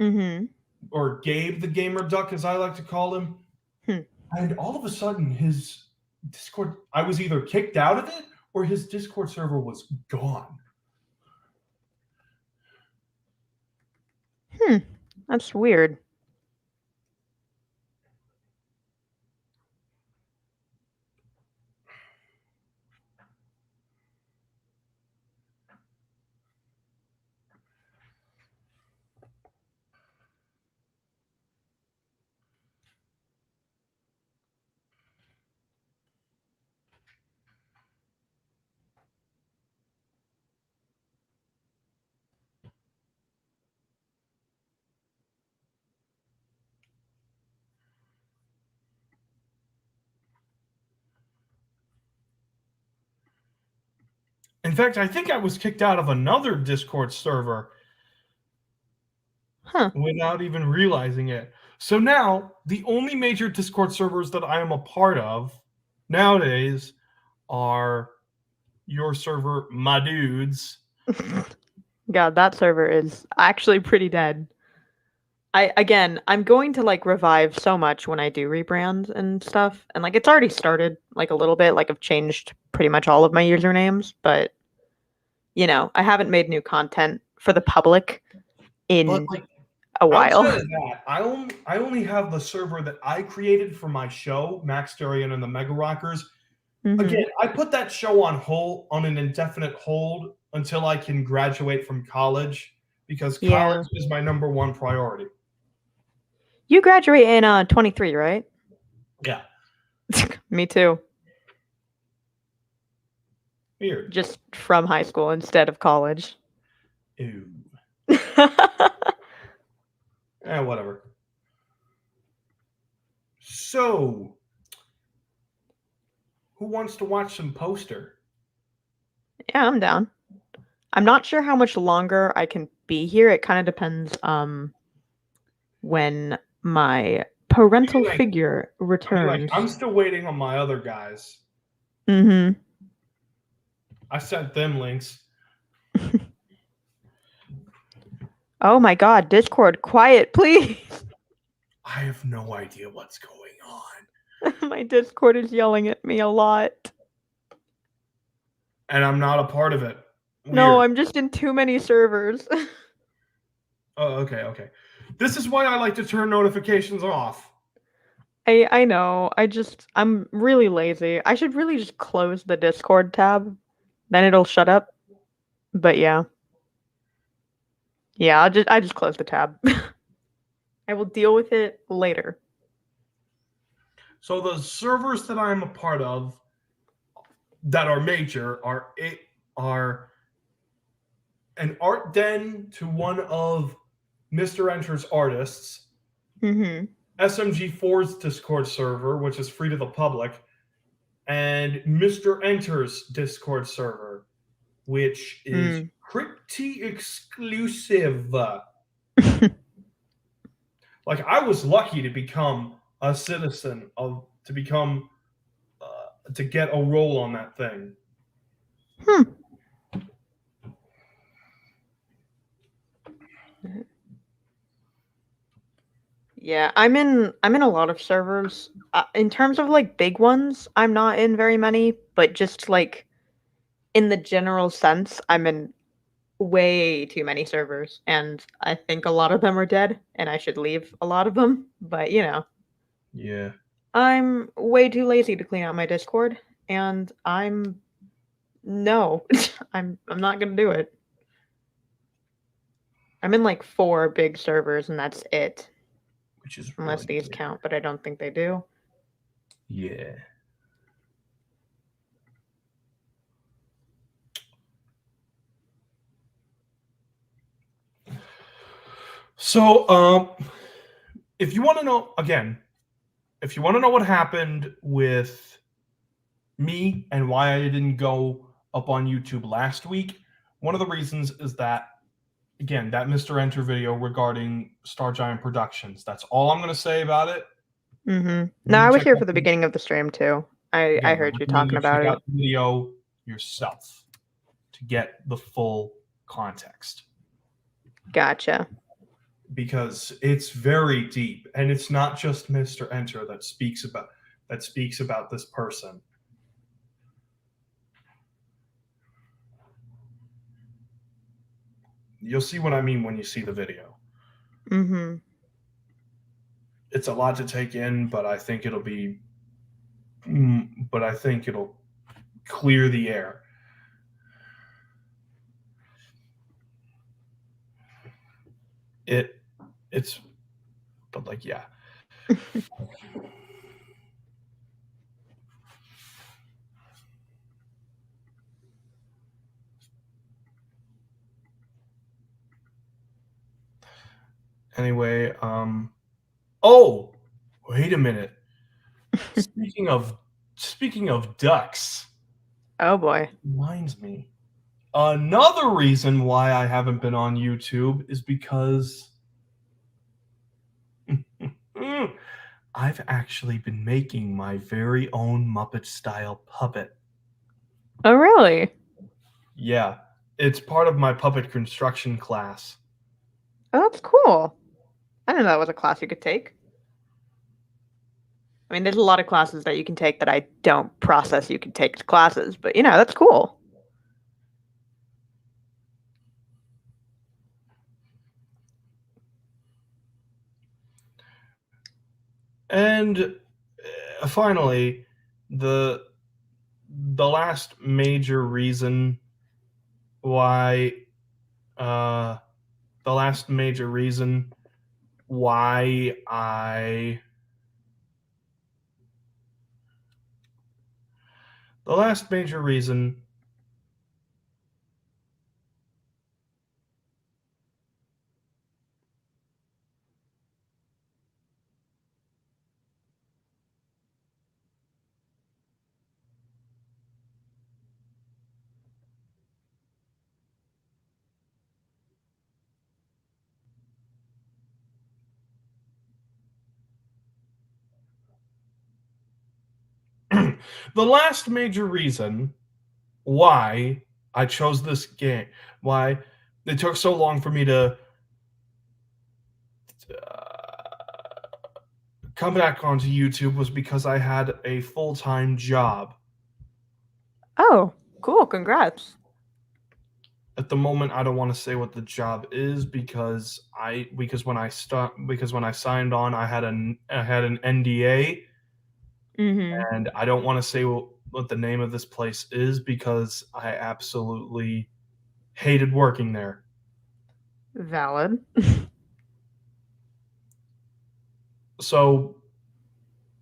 Mm-hmm. or Gabe the Gamer Duck, as I like to call him. And all of a sudden, his Discord, I was either kicked out of it or his Discord server was gone. That's weird. In fact, I think I was kicked out of another Discord server Huh. without even realizing it. So now, the only major Discord servers that I am a part of nowadays are your server, My Dudes, God, that server is actually pretty dead. I'm going to like revive so much when I do rebrand and stuff. And like it's already started like a little bit. Like I've changed pretty much all of my usernames, but I haven't made new content for the public But in like a while. outside of that, I only have the server that I created for my show, Max Darian and the Mega Rockers. Mhm. Again, I put that show on an indefinite hold until I can graduate from college because Yeah. college is my number one priority. You graduate in 23, right? Yeah, Me too. weird. Just from high school instead of college. Ew. Whatever. So, who wants to watch some poster? Yeah, I'm down. I'm not sure how much longer I can be here. It kind of depends when my parental Like- figure I mean, returns. I'm still waiting on my other guys. Mm-hmm. I sent them links. Oh my god, Discord, quiet, please. I have no idea what's going on. My Discord is yelling at me a lot. And I'm not a part of it. No, Weird. I'm just in too many servers. Oh, okay. This is why I like to turn notifications off. I know. I'm really lazy. I should really just close the Discord tab. Then it'll shut up. But yeah. Yeah, I just close the tab. I will deal with it later. So the servers that I'm a part of that are major are an art den to one of Mr. Enter's artists, Mm-hmm. SMG4's Discord server, which is free to the public, and Mr. Enter's Discord server, which is pretty exclusive. Like, I was lucky to become a citizen to get a role on that thing. Yeah, I'm in a lot of servers. In terms of like big ones, I'm not in very many, but just like in the general sense, I'm in way too many servers, and I think a lot of them are dead, and I should leave a lot of them. But Yeah. I'm way too lazy to clean out my Discord, and I'm not gonna do it. I'm in like 4 big servers, and that's it. Which is Unless really these good. count, but I don't think they do. Yeah. So, if you want to know what happened with me and why I didn't go up on YouTube last week, one of the reasons is that, again, that Mr. Enter video regarding Star Giant Productions. That's all I'm going to say about it. Mm-hmm. You No, I was check here out for the the- beginning of the stream too. I Again, heard you recommend talking you about check it. out the video yourself to get the full context, Gotcha. because it's very deep, and it's not just Mr. Enter that speaks about this person. You'll see what I mean when you see the video. Mm-hmm. It's a lot to take in, but I think it'll clear the air. But like, yeah. Anyway, oh, wait a minute. Speaking of ducks, Oh boy. reminds me. Another reason why I haven't been on YouTube is because I've actually been making my very own Muppet style puppet. Oh really? Yeah. It's part of my puppet construction class. Oh, that's cool. I didn't know that was a class you could take. I mean, there's a lot of classes that you can take that I don't process you can take classes, but that's cool. And finally, the last major reason why the last major reason why I the last major reason the last major reason why I chose this game, why it took so long for me to come back onto YouTube was because I had a full-time job. Oh, cool. Congrats. At the moment, I don't want to say what the job is because when I signed on, I had an NDA, Mm-hmm. and I don't want to say what the name of this place is because I absolutely hated working there. Valid. So,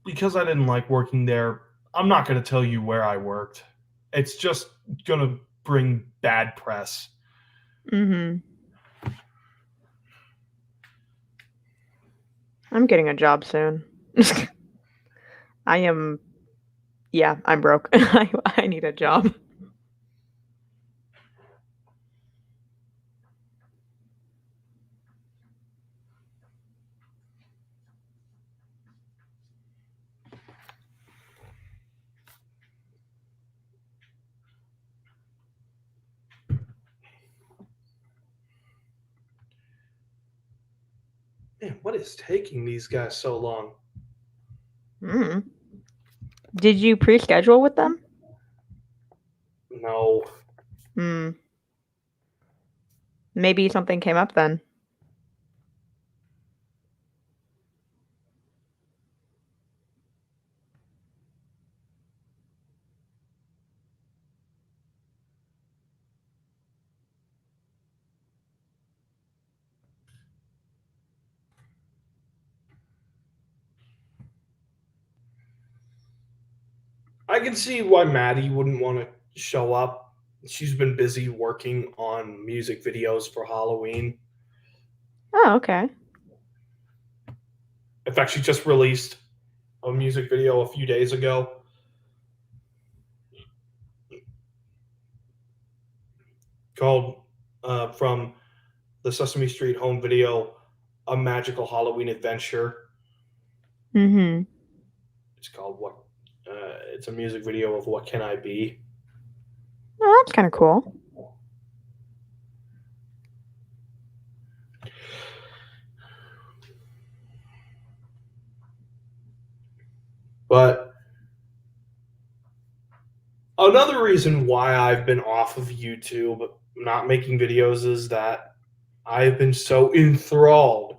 because I didn't like working there, I'm not going to tell you where I worked. It's just going to bring bad press. Mm-hmm. I'm getting a job soon. I'm broke. I need a job. Man, what is taking these guys so long? Mm. Did you pre-schedule with them? No. Hmm. Maybe something came up then. I can see why Maddie wouldn't want to show up. She's been busy working on music videos for Halloween. Oh, okay. In fact, she just released a music video a few days ago. Called from the Sesame Street home video, A Magical Halloween Adventure. Mm-hmm. It's called what? It's a music video of What Can I Be? Oh, that's kind of cool. But another reason why I've been off of YouTube, not making videos, is that I've been so enthralled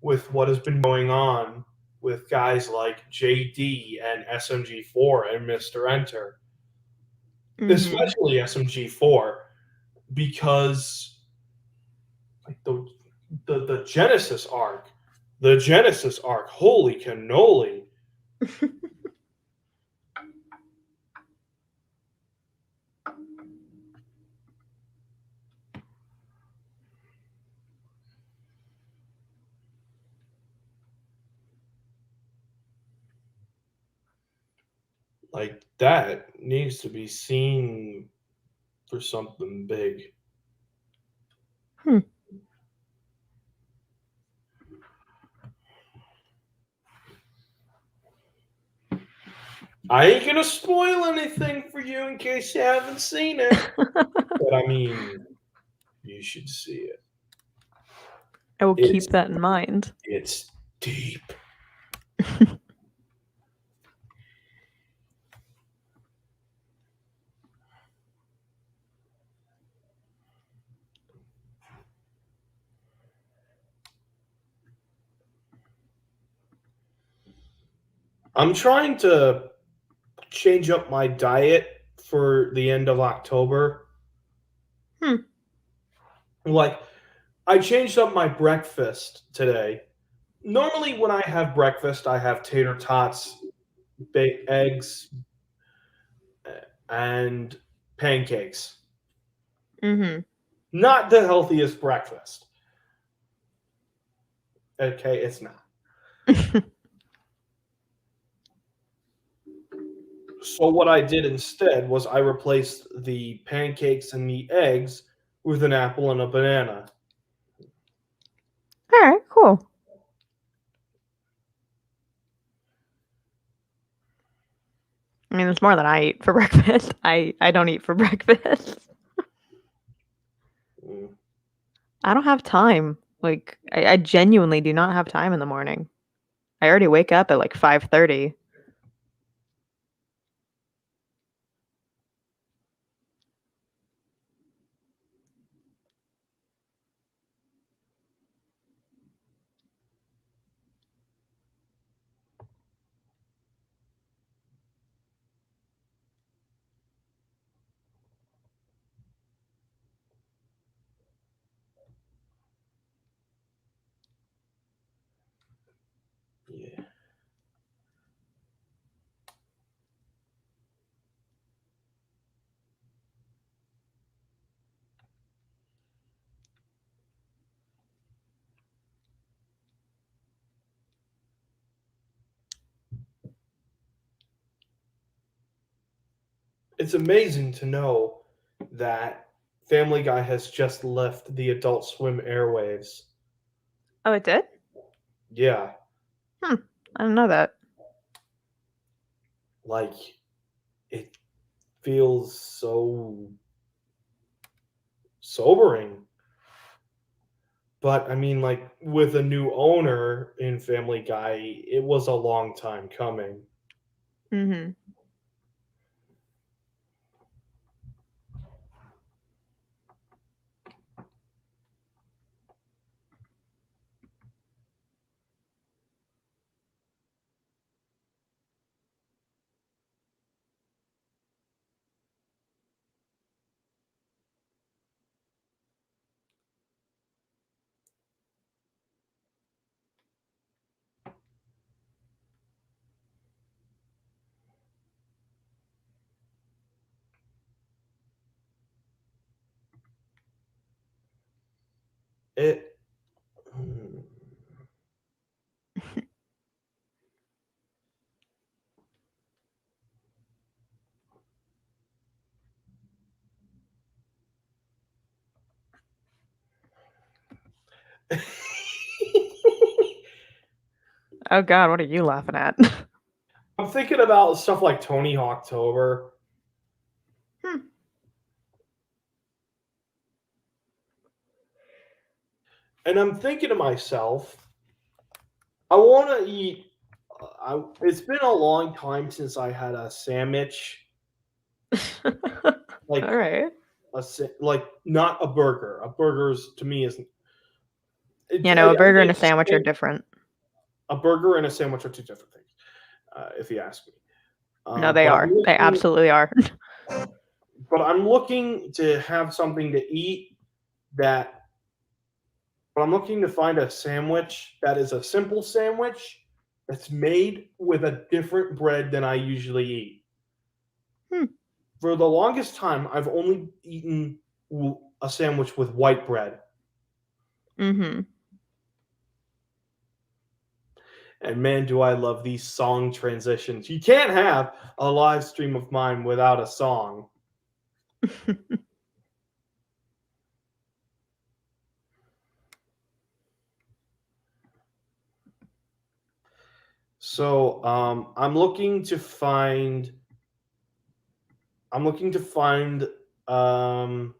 with what has been going on with guys like JD and SMG4 and Mr. Enter, Mm-hmm. especially SMG4, because like the Genesis arc, holy cannoli. Like that needs to be seen for something big. Hmm. I ain't gonna spoil anything for you in case you haven't seen it. But I mean, You should see it. I will It's- keep that in mind. It's deep. I'm trying to change up my diet for the end of October. Like, I changed up my breakfast today. Normally, when I have breakfast, I have tater tots, baked eggs, and pancakes. Mm-hmm. Not the healthiest breakfast. Okay, it's not. So what I did instead was I replaced the pancakes and the eggs with an apple and a banana. All right, cool. I mean, it's more than I eat for breakfast. I don't eat for breakfast. Mm. I don't have time. Like, I genuinely do not have time in the morning. I already wake up at like 5:30. Yeah. It's amazing to know that Family Guy has just left the Adult Swim airwaves. Oh, it did? Yeah, I didn't know that. like it feels so sobering. But I mean, like with a new owner in Family Guy, it was a long time coming. Mm-hmm. It. Oh God, what are you laughing at? I'm thinking about stuff like Tony Hawktober. And I'm thinking to myself, I want to eat. It's been a long time since I had a sandwich, like All right. like not a burger. A burger's to me is. You know, a burger and a it's sandwich are different. A burger and a sandwich are two different things, if you ask me. No, they but are. They absolutely are. But I'm looking to have something to eat that. But I'm looking to find a sandwich that is a simple sandwich that's made with a different bread than I usually eat. For the longest time, I've only eaten a sandwich with white bread. Mm-hmm. And man, do I love these song transitions. You can't have a live stream of mine without a song. So I'm looking to find um,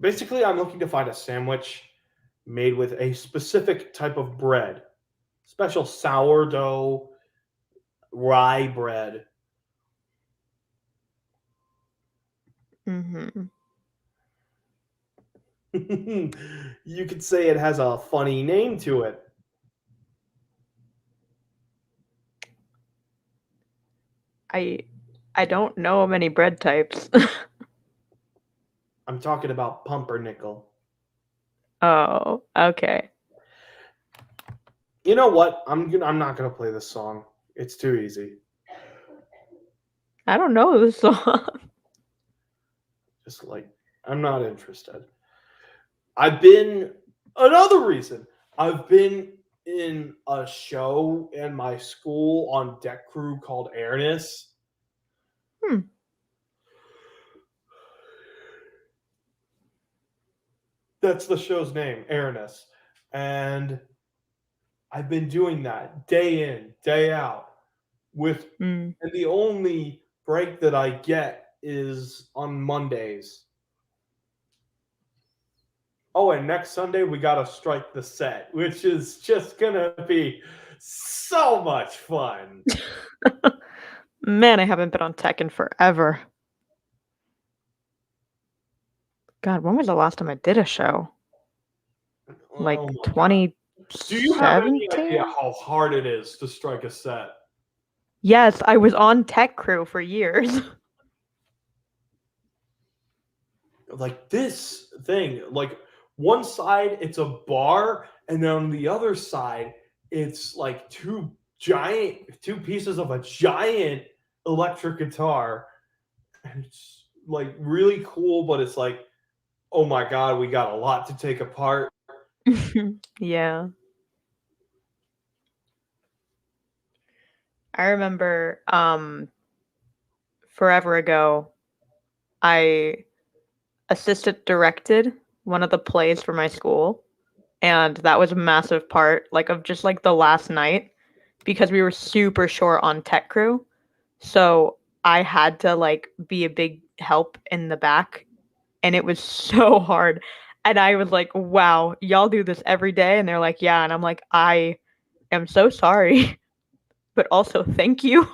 basically, I'm looking to find a sandwich made with a specific type of bread, special sourdough rye bread. Mm-hmm. You could say it has a funny name to it. I don't know many bread types. I'm talking about pumpernickel. Oh, okay. You know what? I'm not gonna play this song. It's too easy. I don't know this song. Just like I'm not interested. Another reason. I've been in a show in my school on deck crew called Airness. Hmm. That's the show's name, Airness. And I've been doing that day in, day out with Mm. and the only break that I get is on Mondays. Oh, and next Sunday we gotta strike the set, which is just gonna be so much fun. Man, I haven't been on tech in forever. God, when was the last time I did a show? Like Oh my God. 2017? Do you have any idea how hard it is to strike a set? Yes, I was on tech crew for years. Like this thing, like one side it's a bar, and then on the other side it's like two pieces of a giant electric guitar. And it's like really cool, but it's like, oh my God, we got a lot to take apart. Yeah. I remember forever ago I assistant directed one of the plays for my school, and that was a massive part like of just like the last night because we were super short on tech crew. So I had to like be a big help in the back, and it was so hard. And I was like, "Wow, y'all do this every day?" And they're like, "Yeah." And I'm like, "I am so sorry, but also thank you."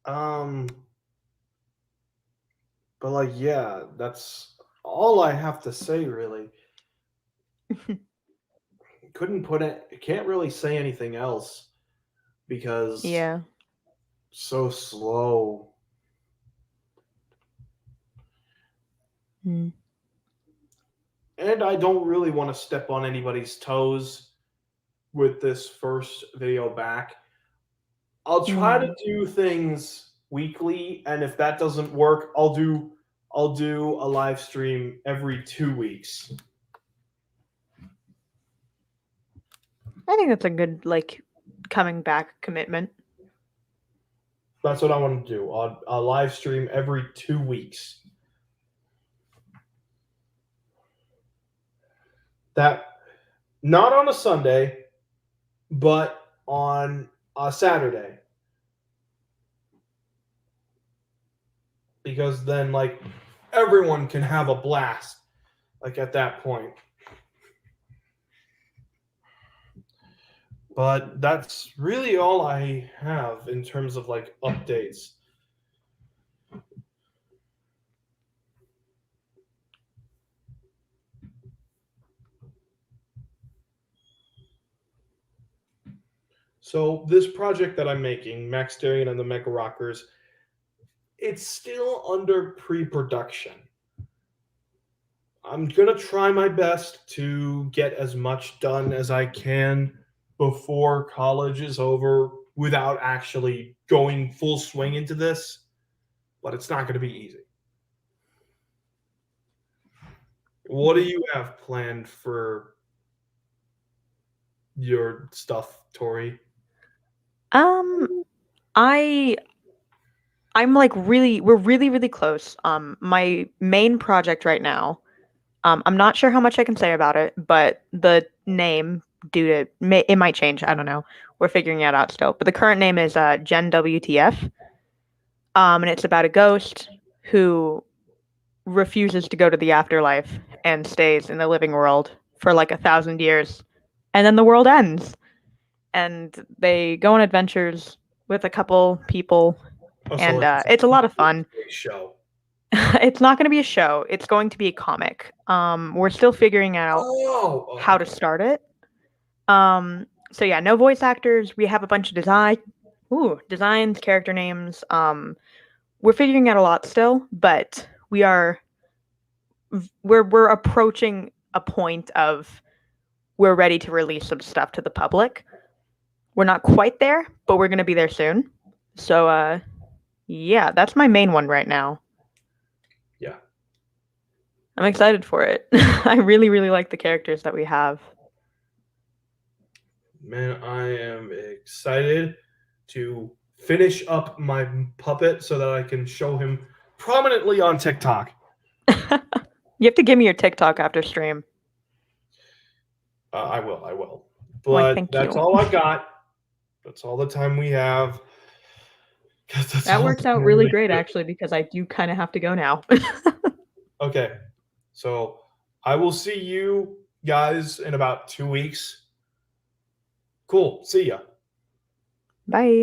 Um, but like, yeah, that's all I have to say, really. Can't really say anything else because Yeah. so slow. Mm. And I don't really want to step on anybody's toes with this first video back. I'll try to do things weekly, and if that doesn't work, I'll do a live stream every 2 weeks. I think that's a good like coming back commitment. That's what I want to do. A live stream every 2 weeks. That not on a Sunday, but on a Saturday. Because then like everyone can have a blast like at that point. But that's really all I have in terms of like updates. So this project that I'm making, Max Darian and the Mega Rockers, it's still under pre-production. I'm gonna try my best to get as much done as I can before college is over without actually going full swing into this, but it's not gonna be easy. What do you have planned for your stuff, Tori? I I'm like we're really close. My main project right now, I'm not sure how much I can say about it, but the name it might change. I don't know. We're figuring it out still. But the current name is Gen WTF. And it's about a ghost who refuses to go to the afterlife and stays in the living world for like 1,000 years, and then the world ends, and they go on adventures with a couple people, Oh, so and it's it's a lot of fun. a show. It's not going to be a show. It's going to be a comic. We're still figuring out Oh, how to start it. So yeah, no voice actors. We have a bunch of designs, character names. We're figuring out a lot still, but we're approaching a point of we're ready to release some stuff to the public. We're not quite there, but we're going to be there soon. So yeah, that's my main one right now. Yeah. I'm excited for it. I really like the characters that we have. Man, I am excited to finish up my puppet so that I can show him prominently on TikTok. You have to give me your TikTok after stream. I will. Why, But thank that's you. all I got. That's all the time we have. 'Cause that's That all works I out can really really great do. actually, because I do kind of have to go now. Okay. So I will see you guys in about 2 weeks. Cool. See ya. Bye.